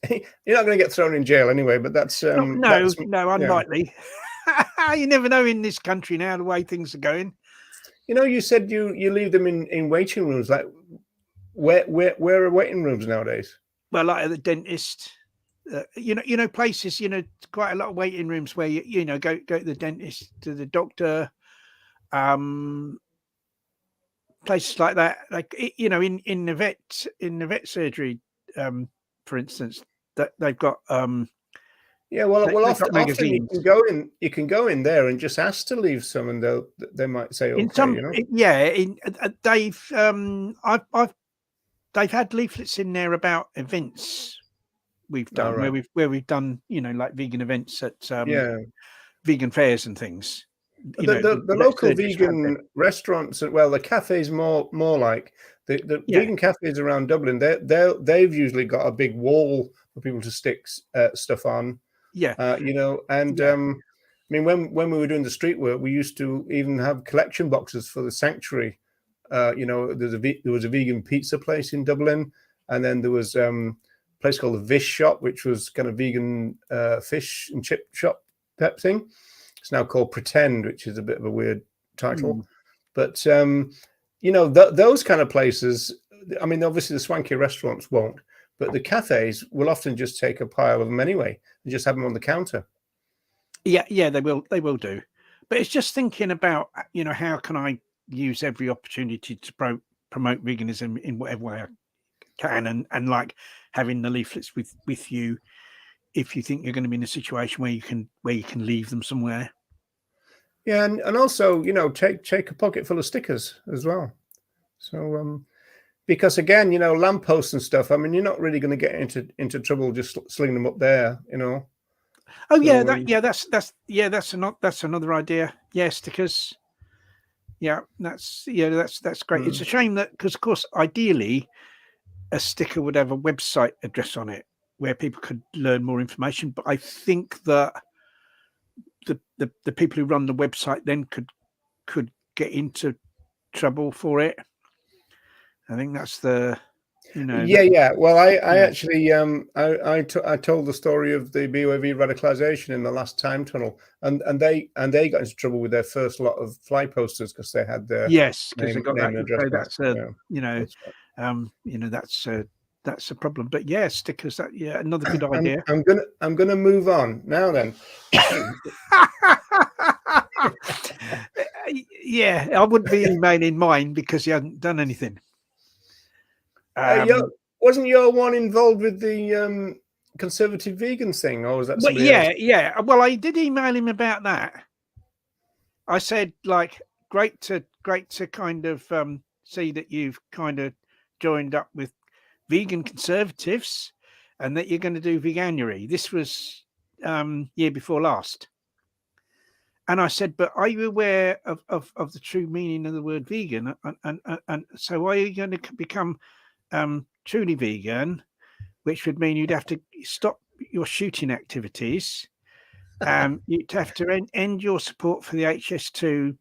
you're not going to get thrown in jail anyway. But that's no, unlikely. You never know in this country now the way things are going. You know, you said you leave them in waiting rooms. Like, where are waiting rooms nowadays? Well, like at the dentist, you know, places. You know, quite a lot of waiting rooms where you know go to the dentist, to the doctor. Places like that, like, you know, in the vet surgery, for instance, that they've got yeah, well, often you can go in there and just ask to leave some, and they might say okay, you know. They've had leaflets in there about events we've done, where we've done, you know, like vegan events at vegan fairs and things. The local vegan restaurants, well, the cafes more like the vegan cafes around Dublin. They've usually got a big wall for people to stick stuff on. Yeah, you know, and I mean, when we were doing the street work, we used to even have collection boxes for the sanctuary. You know, there was a vegan pizza place in Dublin, and then there was a place called the Vish Shop, which was kind of vegan fish and chip shop type thing. It's now called Pretend, which is a bit of a weird title. But, you know, those kind of places, I mean, obviously the swanky restaurants won't, but the cafes will often just take a pile of them anyway and just have them on the counter. Yeah, they will do. But it's just thinking about, you know, how can I use every opportunity to promote veganism in whatever way I can, and like having the leaflets with you if you think you're going to be in a situation where you can leave them somewhere. Yeah, and also, you know, take a pocket full of stickers as well. So because again, you know, lampposts and stuff, I mean, you're not really going to get into trouble just slinging them up there, you know. Oh yeah, that's another idea. Yeah, stickers. Yeah, that's great. It's a shame that, because of course, ideally, a sticker would have a website address on it where people could learn more information. But I think that the people who run the website then could get into trouble for it. I think that's the, Yeah. Well, I actually I told the story of the BOAV radicalization in the last time tunnel, and they got into trouble with their first lot of fly posters because they had their because they name got and that. address. So that's That's right. that's a problem. But yeah, stickers. Another good idea. I'm gonna move on now. Then. Yeah, I wouldn't be emailing mine because he hadn't done anything. Wasn't your one involved with the conservative vegans thing, or was that somebody else? Yeah. Well, I did email him about that. I said, like, great to kind of see that you've kind of joined up with vegan conservatives and that you're going to do Veganuary. This was year before last. And I said, but are you aware of the true meaning of the word vegan? And so are you going to become truly vegan, which would mean you'd have to stop your shooting activities. You'd have to end your support for the HS2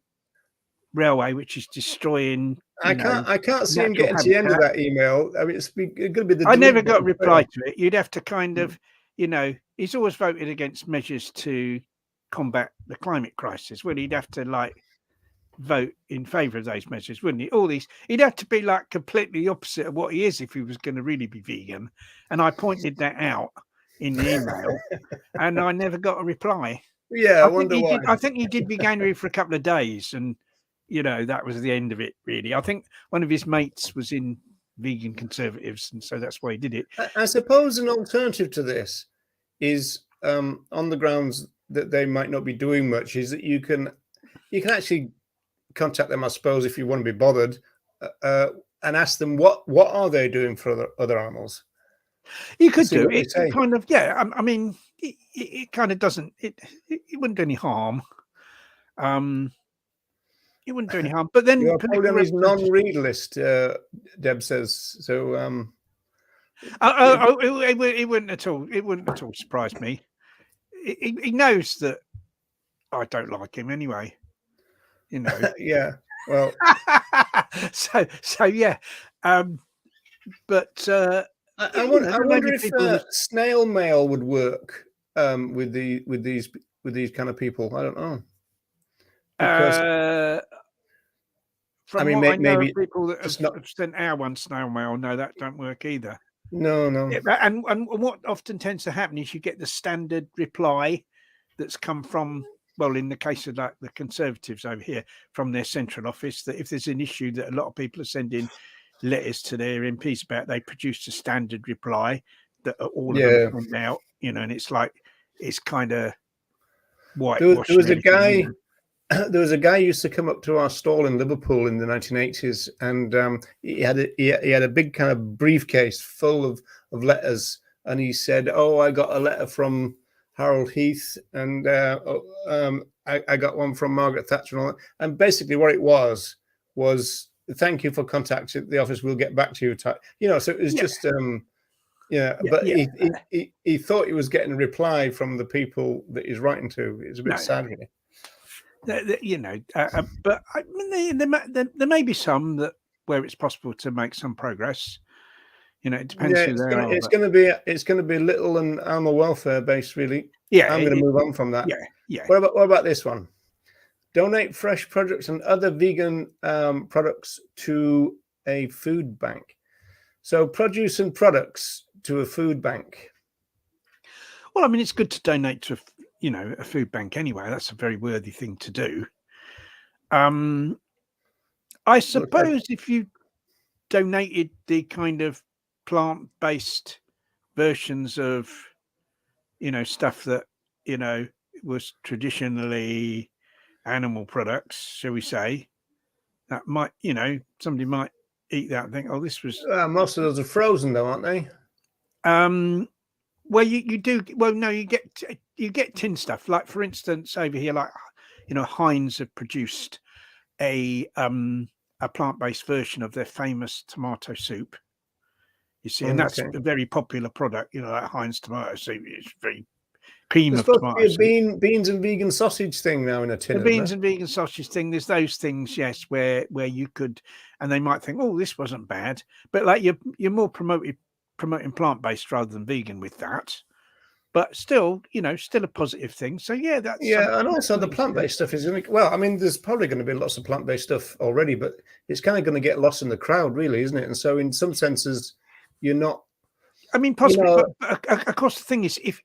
railway, which is destroying. I can't see him getting to the end of that email. I mean, it's going to be the. I never got a reply to it. You'd have to kind of, he's always voted against measures to combat the climate crisis. Well, he'd have to like vote in favour of those measures, wouldn't he? All these, he'd have to be like completely the opposite of what he is if he was going to really be vegan. And I pointed that out in the email, and I never got a reply. Yeah, I wonder why. I think he did Veganuary for a couple of days, and that was the end of it. Really, I think one of his mates was in vegan conservatives, and so that's why he did it. I suppose an alternative to this is on the grounds that they might not be doing much. Is that you can actually contact them, I suppose, if you want to be bothered, and ask them what are they doing for other animals. You could do it. Kind of, yeah. I mean, it kind of doesn't. It wouldn't do any harm. It wouldn't do any harm. But then you're probably on his non-read list, Deb says. So it wouldn't at all. It wouldn't at all surprise me. He knows that I don't like him anyway. Yeah. Well. so yeah. But I wonder if snail mail would work with these kind of people. I don't know. Because from what I know, maybe people that have sent our one snail mail, no, that don't work either. No. And what often tends to happen is you get the standard reply that's come from, well, in the case of like the Conservatives over here, from their central office, that if there's an issue that a lot of people are sending letters to their MPs about, they produce a standard reply that all of them sent out, and it's like, it's kind of whitewashing. There was a guy. There was a guy who used to come up to our stall in Liverpool in the 1980s, and he had a big kind of briefcase full of letters, and he said, "Oh, I got a letter from Harold Heath, and I got one from Margaret Thatcher," and all that. And basically, what it was thank you for contacting the office. We'll get back to you. So it was just but he thought he was getting a reply from the people that he's writing to. It's a bit sad, really. But I mean, there may be some that where it's possible to make some progress. It depends who they are. It's going to be little and animal welfare based, really. Yeah, I'm going to move on from that. Yeah. What about this one? Donate fresh products and other vegan products to a food bank. So produce and products to a food bank. Well, I mean, it's good to donate to a food bank anyway. That's a very worthy thing to do. I suppose if you donated the kind of plant-based versions of stuff that was traditionally animal products, shall we say, that might somebody might eat that and think, oh, this was most of those are frozen though, aren't they? Well, you do. Well, no, you get tin stuff. Like, for instance, over here, like Heinz have produced a plant-based version of their famous tomato soup. You see, and that's Okay. a very popular product. You know, that Heinz tomato soup is very cream There's of supposed to tomato be a soup. beans and vegan sausage thing now in a tin. The beans and vegan sausage thing. There's those things, yes, where you could, and they might think, oh, this wasn't bad, but like you're more promoting plant-based rather than vegan with that. But still, you know, still a positive thing. So yeah, that's and also the plant-based stuff is going to. Well, I mean, there's probably going to be lots of plant-based stuff already, but it's kind of going to get lost in the crowd, really, isn't it? And so, in some senses, you're not. I mean, possibly, but of course, the thing is, if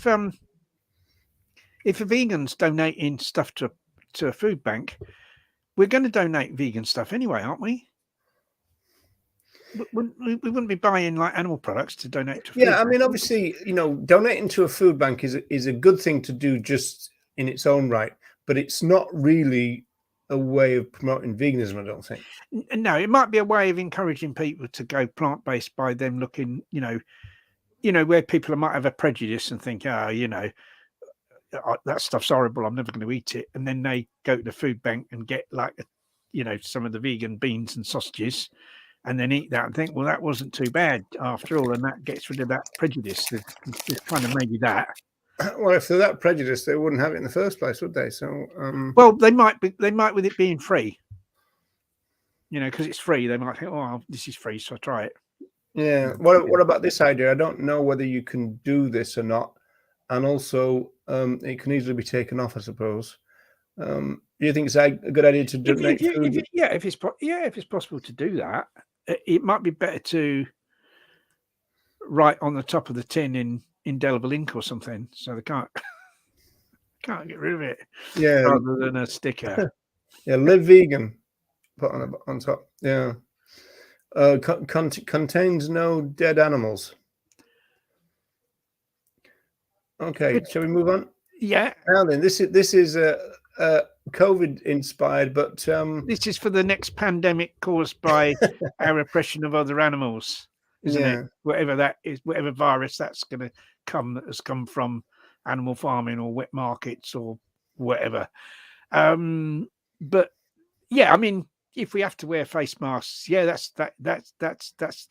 a vegan's donating stuff to a food bank, we're going to donate vegan stuff anyway, aren't we? We wouldn't be buying like animal products to donate to food I mean, obviously, you know, donating to a food bank is a good thing to do just in its own right, but it's not really a way of promoting veganism, I don't think. No, it might be a way of encouraging people to go plant-based by them looking, you know, where people might have a prejudice and think, oh, you know, that stuff's horrible, I'm never going to eat it, and then they go to the food bank and get like, you know, some of the vegan beans and sausages, and then eat that and think, well, that wasn't too bad after all, and that gets rid of that prejudice. There's kind of maybe that. Well, if they're that prejudiced, they wouldn't have it in the first place, would they? So, well, they might with it being free, you know, because it's free. They might think, oh, this is free, so I try it. Yeah. What about this idea? I don't know whether you can do this or not, and also it can easily be taken off, I suppose. Do you think it's a good idea to donate food? If it's possible to do that, it might be better to write on the top of the tin in indelible ink or something, so they can't get rid of it. Yeah, rather than a sticker. Yeah, live vegan. Put on top. Yeah. Contains no dead animals. Okay, shall we move on? Yeah. Now then, this is COVID inspired, but this is for the next pandemic caused by our oppression of other animals, isn't it? Whatever that is, whatever virus that's going to come, that has come from animal farming or wet markets or whatever. But yeah, I mean, if we have to wear face masks, yeah, that's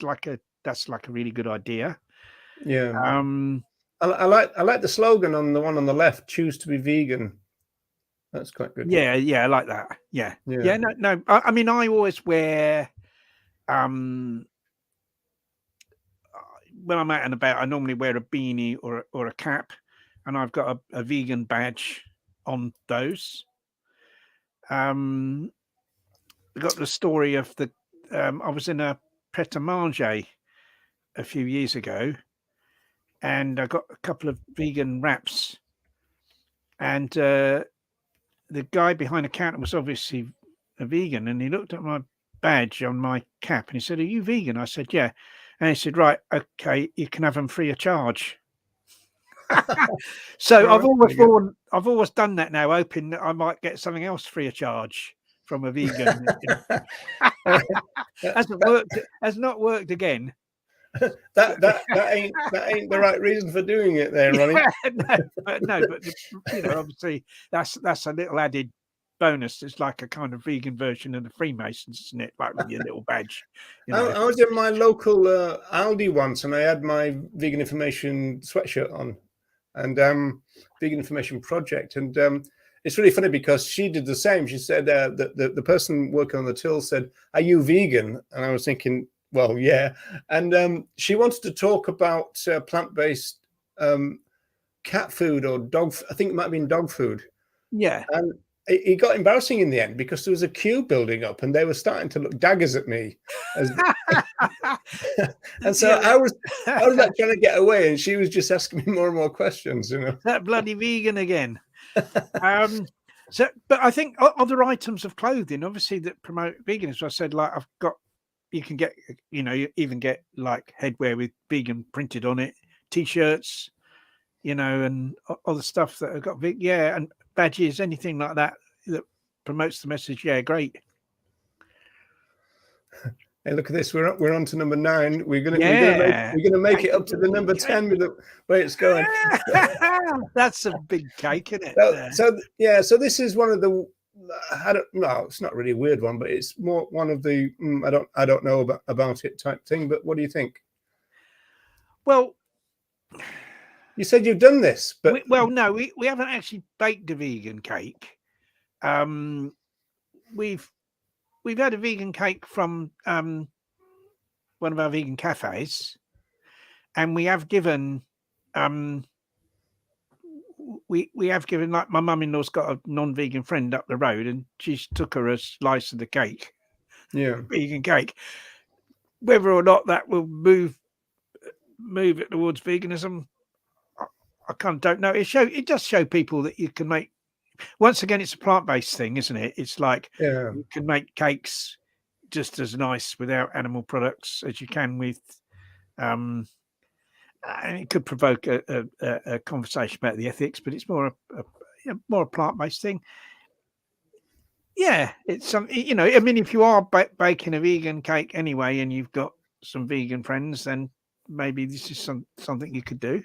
like a really good idea. Yeah. I like the slogan on the one on the left: "Choose to be vegan." That's quite good. Yeah, I like that. Yeah. No. I mean, I always wear when I'm out and about, I normally wear a beanie or a cap, and I've got a vegan badge on those. I got the story of the I was in a pret-a-manger a few years ago, and I got a couple of vegan wraps, and the guy behind the counter was obviously a vegan, and he looked at my badge on my cap and he said, "Are you vegan?" I said, "Yeah." And he said, "Right, okay, you can have them free of charge." So I've always done that now, hoping that I might get something else free of charge from a vegan. Has not worked again. that ain't the right reason for doing it, there, Ronnie. but you know, obviously that's a little added bonus. It's like a kind of vegan version of the Freemasons, isn't it? Like with your little badge. You know. I was in my local Aldi once, and I had my vegan information sweatshirt on, and vegan information project, and it's really funny because she did the same. She said that the person working on the till said, "Are you vegan?" And I was thinking, well, yeah. And she wanted to talk about plant-based cat food or dog. I think it might have been dog food. Yeah. And it got embarrassing in the end because there was a queue building up and they were starting to look daggers at me. And so I was like trying to get away, and she was just asking me more and more questions, you know. That bloody vegan again. So, but I think other items of clothing, obviously, that promote veganism. I said, like, you can get, you know, you even get like headwear with vegan printed on it, t-shirts, you know, and other stuff that have got and badges, anything like that promotes the message. Yeah, great. Hey, look at this. We're on to number 9. We're gonna make it up to the number 10 with the way it's going. That's a big cake, isn't it? So this is one of the it's not really a weird one, but it's more one of the I don't know about it type thing. But what do you think? Well, you said you've done this, but no, we haven't actually baked a vegan cake. We've had a vegan cake from one of our vegan cafes, and we have given we have given, like, my mum-in-law's got a non-vegan friend up the road, and she's took her a slice of the cake, yeah, vegan cake. Whether or not that will move it towards veganism, I kind of don't know. It does show people that you can make. Once again, it's a plant-based thing, isn't it? It's like you can make cakes just as nice without animal products as you can with. And it could provoke a conversation about the ethics, but it's more a plant-based thing. Yeah, it's some. I mean, if you are baking a vegan cake anyway, and you've got some vegan friends, then maybe this is something you could do.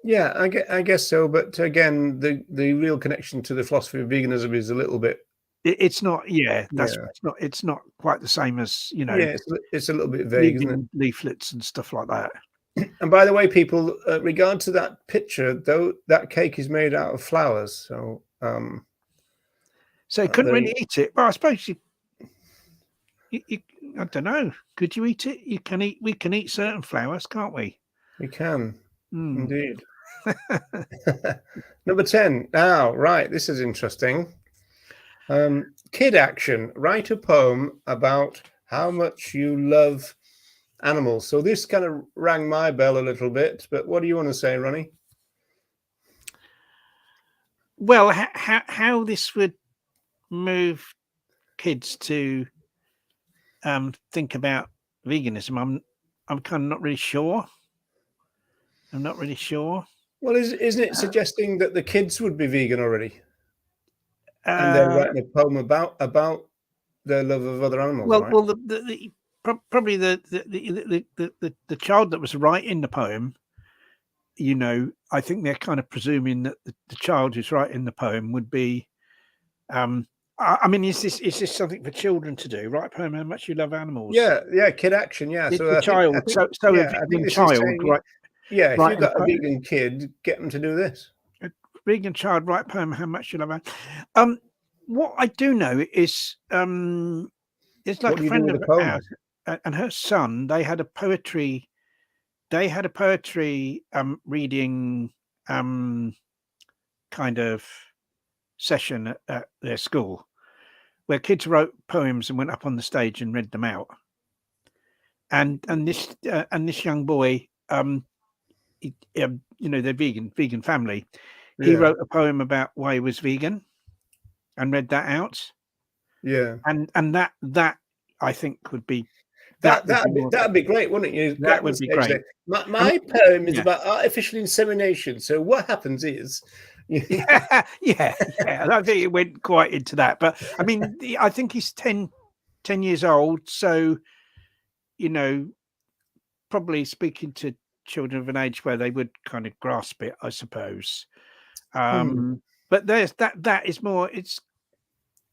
Yeah, I guess so. But again, the real connection to the philosophy of veganism is a little bit. It's not. Yeah, it's not quite the same as Yeah, it's a little bit vague, isn't it? Leaflets and stuff like that. And by the way, people, regard to that picture, though, that cake is made out of flowers. So, so you couldn't really eat it. Well, I suppose you. I don't know. Could you eat it? You can eat. We can eat certain flowers, can't we? We can, indeed. Number 10. Now, right, this is interesting. Kid action. Write a poem about how much you love animals. So this kind of rang my bell a little bit, but what do you want to say, Ronnie? Well, how this would move kids to think about veganism, I'm kind of not really sure. I'm not really sure. Well, isn't it suggesting that the kids would be vegan already, and they're writing a poem about their love of other animals? Well, right? well, probably the child that was writing the poem. I think they're kind of presuming that the child who's writing the poem would be. I mean, is this something for children to do? Write a poem how much you love animals. Yeah, kid action. Yeah, It's so a child. So a vegan child, right? Yeah, if you've got a vegan kid, get them to do this. A vegan child, write a poem how much you love animals. What I do know is it's like a friend of ours and her son. They had a poetry reading kind of session at their school, where kids wrote poems and went up on the stage and read them out. And this young boy, they're vegan family. He wrote a poem about why he was vegan, and read that out. Yeah, and that I think would be that'd be great, wouldn't it? That would be great. My poem is about artificial insemination. So what happens is, yeah. I don't think it went quite into that, but I mean, I think he's 10 years old, so probably speaking to children of an age where they would kind of grasp it, I suppose. But there's that is more. It's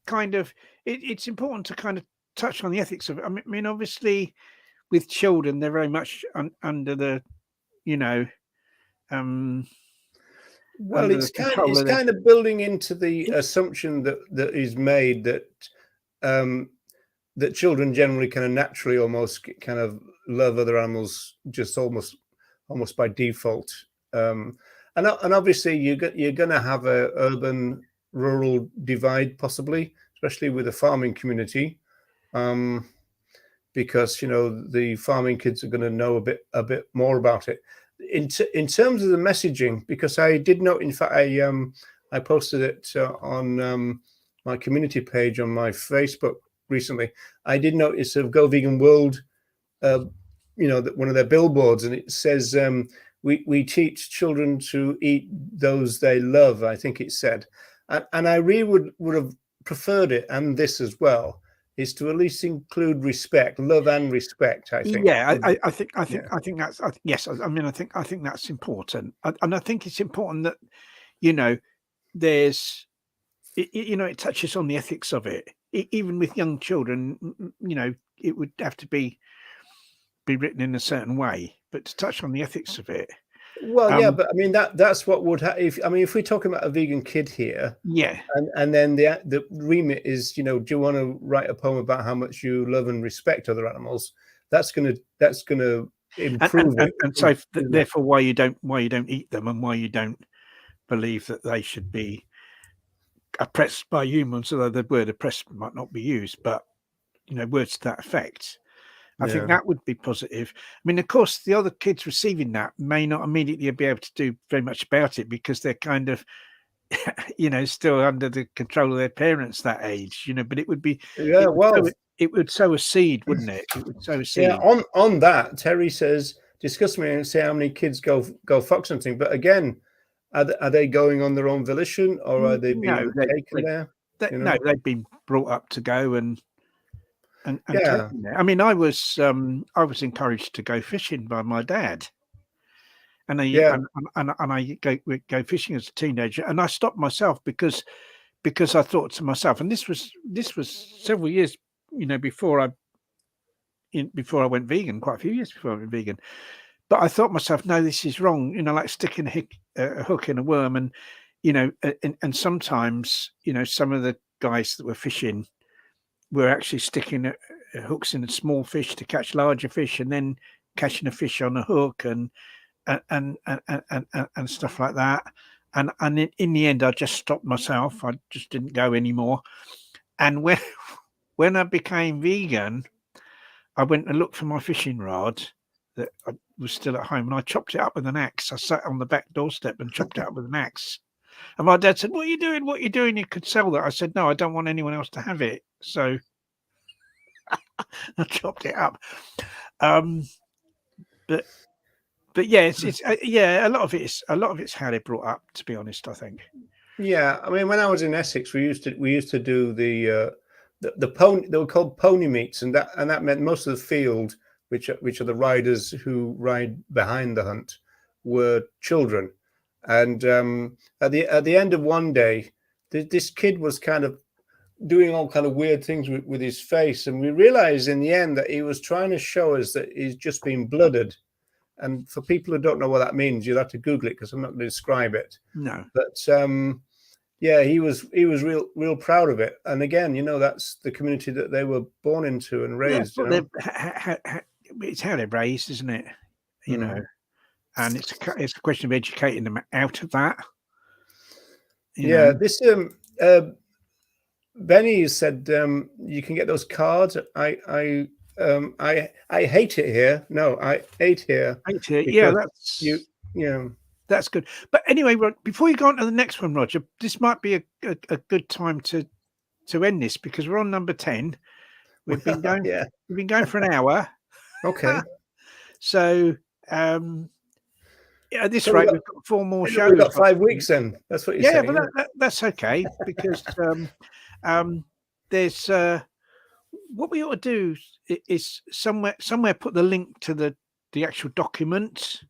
kind of it's important to kind of touch on the ethics of it. I mean, obviously, with children, they're very much under the, well, it's kind of building into the assumption that is made that that children generally kind of naturally almost kind of love other animals just almost by default. And obviously you're going to have a urban rural divide, possibly, especially with the farming community, because the farming kids are going to know a bit more about it. In terms of the messaging, because I did note, in fact, I posted it on my community page on my Facebook recently. I did notice of Go Vegan World, that one of their billboards, and it says, we teach children to eat those they love, I think it said. And I really would have preferred it, and this as well, is to at least include respect, love and respect, I think. Yeah, I think that's yes. I mean, I think that's important, and I think it's important that there's it touches on the ethics of it. Even with young children, it would have to be written in a certain way, to touch on the ethics of it. Well, yeah, but I mean that's what would if we're talking about a vegan kid here, yeah, and then the remit is, do you want to write a poem about how much you love and respect other animals? That's gonna improve it. And so therefore why you don't eat them, and why you don't believe that they should be oppressed by humans, although the word oppressed might not be used, but words to that effect. I think that would be positive. I mean, of course, the other kids receiving that may not immediately be able to do very much about it, because they're kind of, still under the control of their parents that age, but it would be, it would sow a seed, wouldn't it? It would sow a seed. Yeah, on that, Terry says, discuss me and say how many kids go fox hunting. But again, are they going on their own volition, or are they being taken there? No, they've been brought up to go and yeah. taken there. I mean, I was encouraged to go fishing by my dad, and I go fishing as a teenager, and I stopped myself because I thought to myself, and this was several years, before I went vegan, quite a few years before I went vegan. But I thought to myself, no, this is wrong. Like sticking a hook in a worm, and and sometimes some of the guys that were fishing were actually sticking hooks in a small fish to catch larger fish, and then catching a fish on a hook and stuff like that. And in the end, I just stopped myself. I just didn't go anymore. And when I became vegan, I went and looked for my fishing rod that I was still at home, and I chopped it up with an axe. I sat on the back doorstep and chopped it up with an axe. And my dad said, "What are you doing? What are you doing? You could sell that." I said, "No, I don't want anyone else to have it." So I chopped it up. But yeah, it's a lot of it's how they're brought up, to be honest, I think. Yeah, I mean, when I was in Essex, we used to do the pony. They were called pony meets, and that meant most of the field, which are the riders who ride behind the hunt, were children. And at the end of one day, this kid was kind of doing all kind of weird things with his face, and we realized in the end that he was trying to show us that he's just been blooded. And for people who don't know what that means, you'll have to Google it, because I'm not going to describe it. No, but yeah, he was real proud of it. And again, that's the community that they were born into and raised. It's how they're raised, isn't it? And it's a question of educating them out of that. This Benny said you can get those cards. I hate it here. No, I ate here. Yeah, that's that's good. But anyway, before you go on to the next one, Roger, this might be a good time to end this, because we're on number 10. We've been going we've been going for an hour. Okay. So at this rate, we've got 4 more shows. We've got 5 weeks then. That's what you're saying. Yeah, but that's okay, because there's what we ought to do is somewhere put the link to the actual document.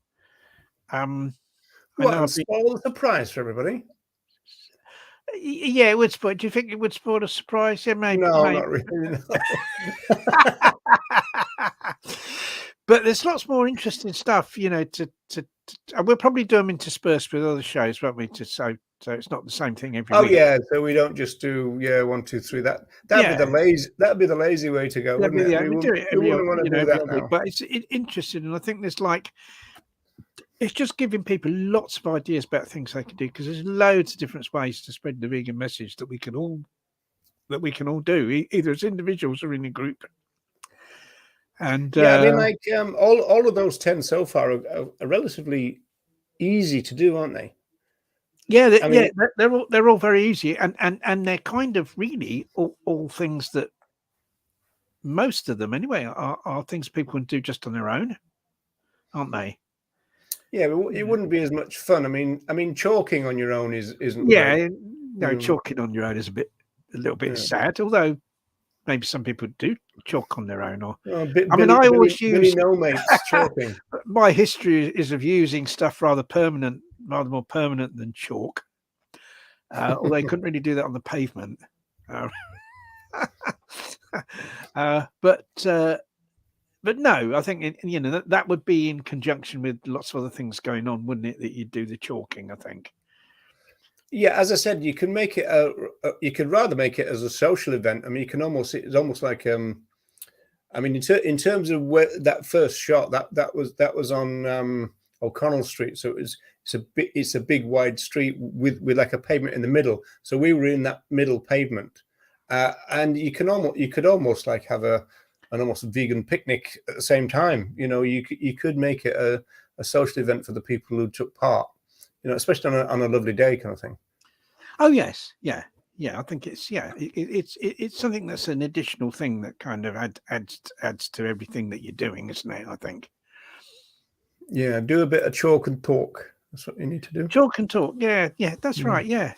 Spoil the surprise for everybody. Yeah, it would spoil. Do you think it would spoil a surprise? Yeah, maybe. No, not really. No. But there's lots more interesting stuff, we'll probably do them interspersed with other shows, won't we? So it's not the same thing every week. Yeah, so we don't just do 1, 2, 3. That'd be the lazy way to go, wouldn't it? Yeah, we do it every week. But it's interesting, and I think there's it's just giving people lots of ideas about things they can do, because there's loads of different ways to spread the vegan message that we can all do, either as individuals or in a group. And I mean, all of those 10 so far are relatively easy to do, aren't they? Yeah, they're all very easy, and they're kind of really all things that, most of them anyway, are things people can do just on their own, aren't they? Yeah, but it wouldn't be as much fun. I mean, chalking on your own isn't. Yeah, chalking on your own is a little bit sad. Although maybe some people do chalk on their own. Or I always use chalking. My history is of using stuff rather more permanent than chalk. Although you couldn't really do that on the pavement. But no, I think that would be in conjunction with lots of other things going on, wouldn't it? That you'd do the chalking, I think. Yeah, as I said, you can make it you could rather make it as a social event. I mean, you can almost, it's almost like I mean, in terms of where that first shot, that was on O'Connell Street, so it's a big wide street with like a pavement in the middle. So we were in that middle pavement, and you could almost like have an almost vegan picnic at the same time. You could make it a social event for the people who took part. Especially on a lovely day kind of thing. Oh yes, yeah. I think it's it's something that's an additional thing that kind of adds to everything that you're doing, isn't it? I think. Yeah, do a bit of chalk and talk. That's what you need to do. Chalk and talk. Yeah, that's right. Yeah,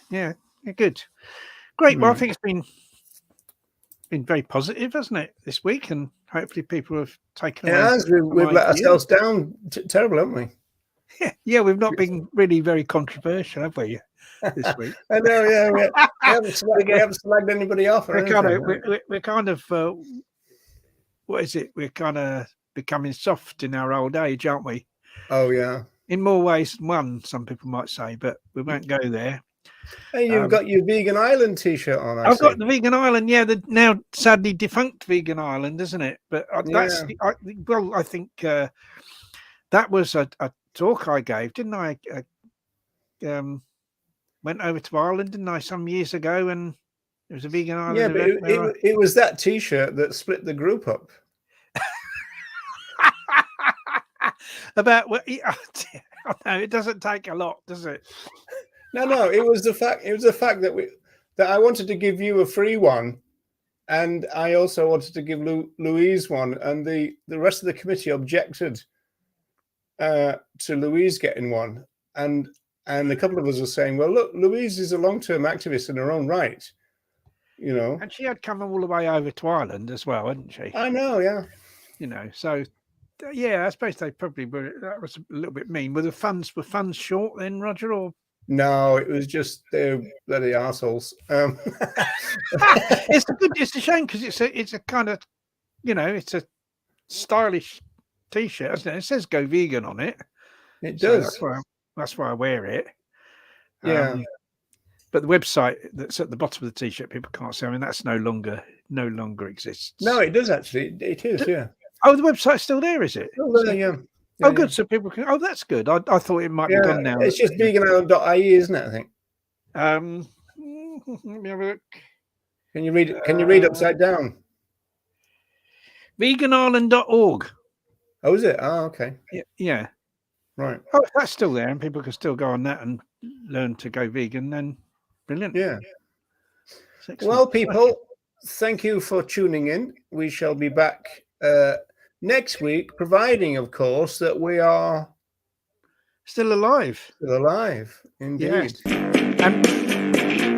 good, great. Well, I think it's been very positive, hasn't it, this week? And hopefully people have taken. It has. We've let ourselves down terrible, haven't we? Yeah, we've not been really very controversial, have we, this week? I know, yeah. We haven't slagged anybody off. We're kind of what is it? We're kind of becoming soft in our old age, aren't we? Oh, yeah. In more ways than one, some people might say, but we won't go there. Hey, you've got your Vegan Island T-shirt on. I've got the Vegan Island, yeah, the now sadly defunct Vegan Island, isn't it? But that's I think that was a talk I gave, didn't I? Went over to Ireland, didn't I, some years ago, and it was a Vegan Island. Yeah, but it was that T-shirt that split the group up. About what? No, it doesn't take a lot, does it? No. It was the fact. It was the fact that I wanted to give you a free one, and I also wanted to give Louise one, and the rest of the committee objected to Louise getting one, and a couple of us were saying, well, look, Louise is a long-term activist in her own right, and she had come all the way over to Ireland as well, hadn't she? I know, yeah. So yeah, I suppose they probably were. That was a little bit mean. Were funds short then, Roger? Or no, it was just they're bloody assholes. It's a shame because it's a kind of it's a stylish T-shirt, isn't it? It says "Go Vegan" on it. It does. So that's why I wear it. Yeah. But the website that's at the bottom of the T-shirt, people can't see. I mean, that's no longer exists. No, it does actually. It is. Yeah. Oh, the website's still there, is it? Still there, yeah. Oh, good. So people can. Oh, that's good. I thought it might be gone now. It's just veganisland.ie, isn't it? I think. Let me have a look. Can you read it? Can you read upside down? Veganisland.org. Oh, is it? Oh, okay. Yeah. Right. Oh, if that's still there and people can still go on that and learn to go vegan, then brilliant. Yeah. Well, people, thank you for tuning in. We shall be back next week, providing, of course, that we are still alive. Still alive, indeed. Yes.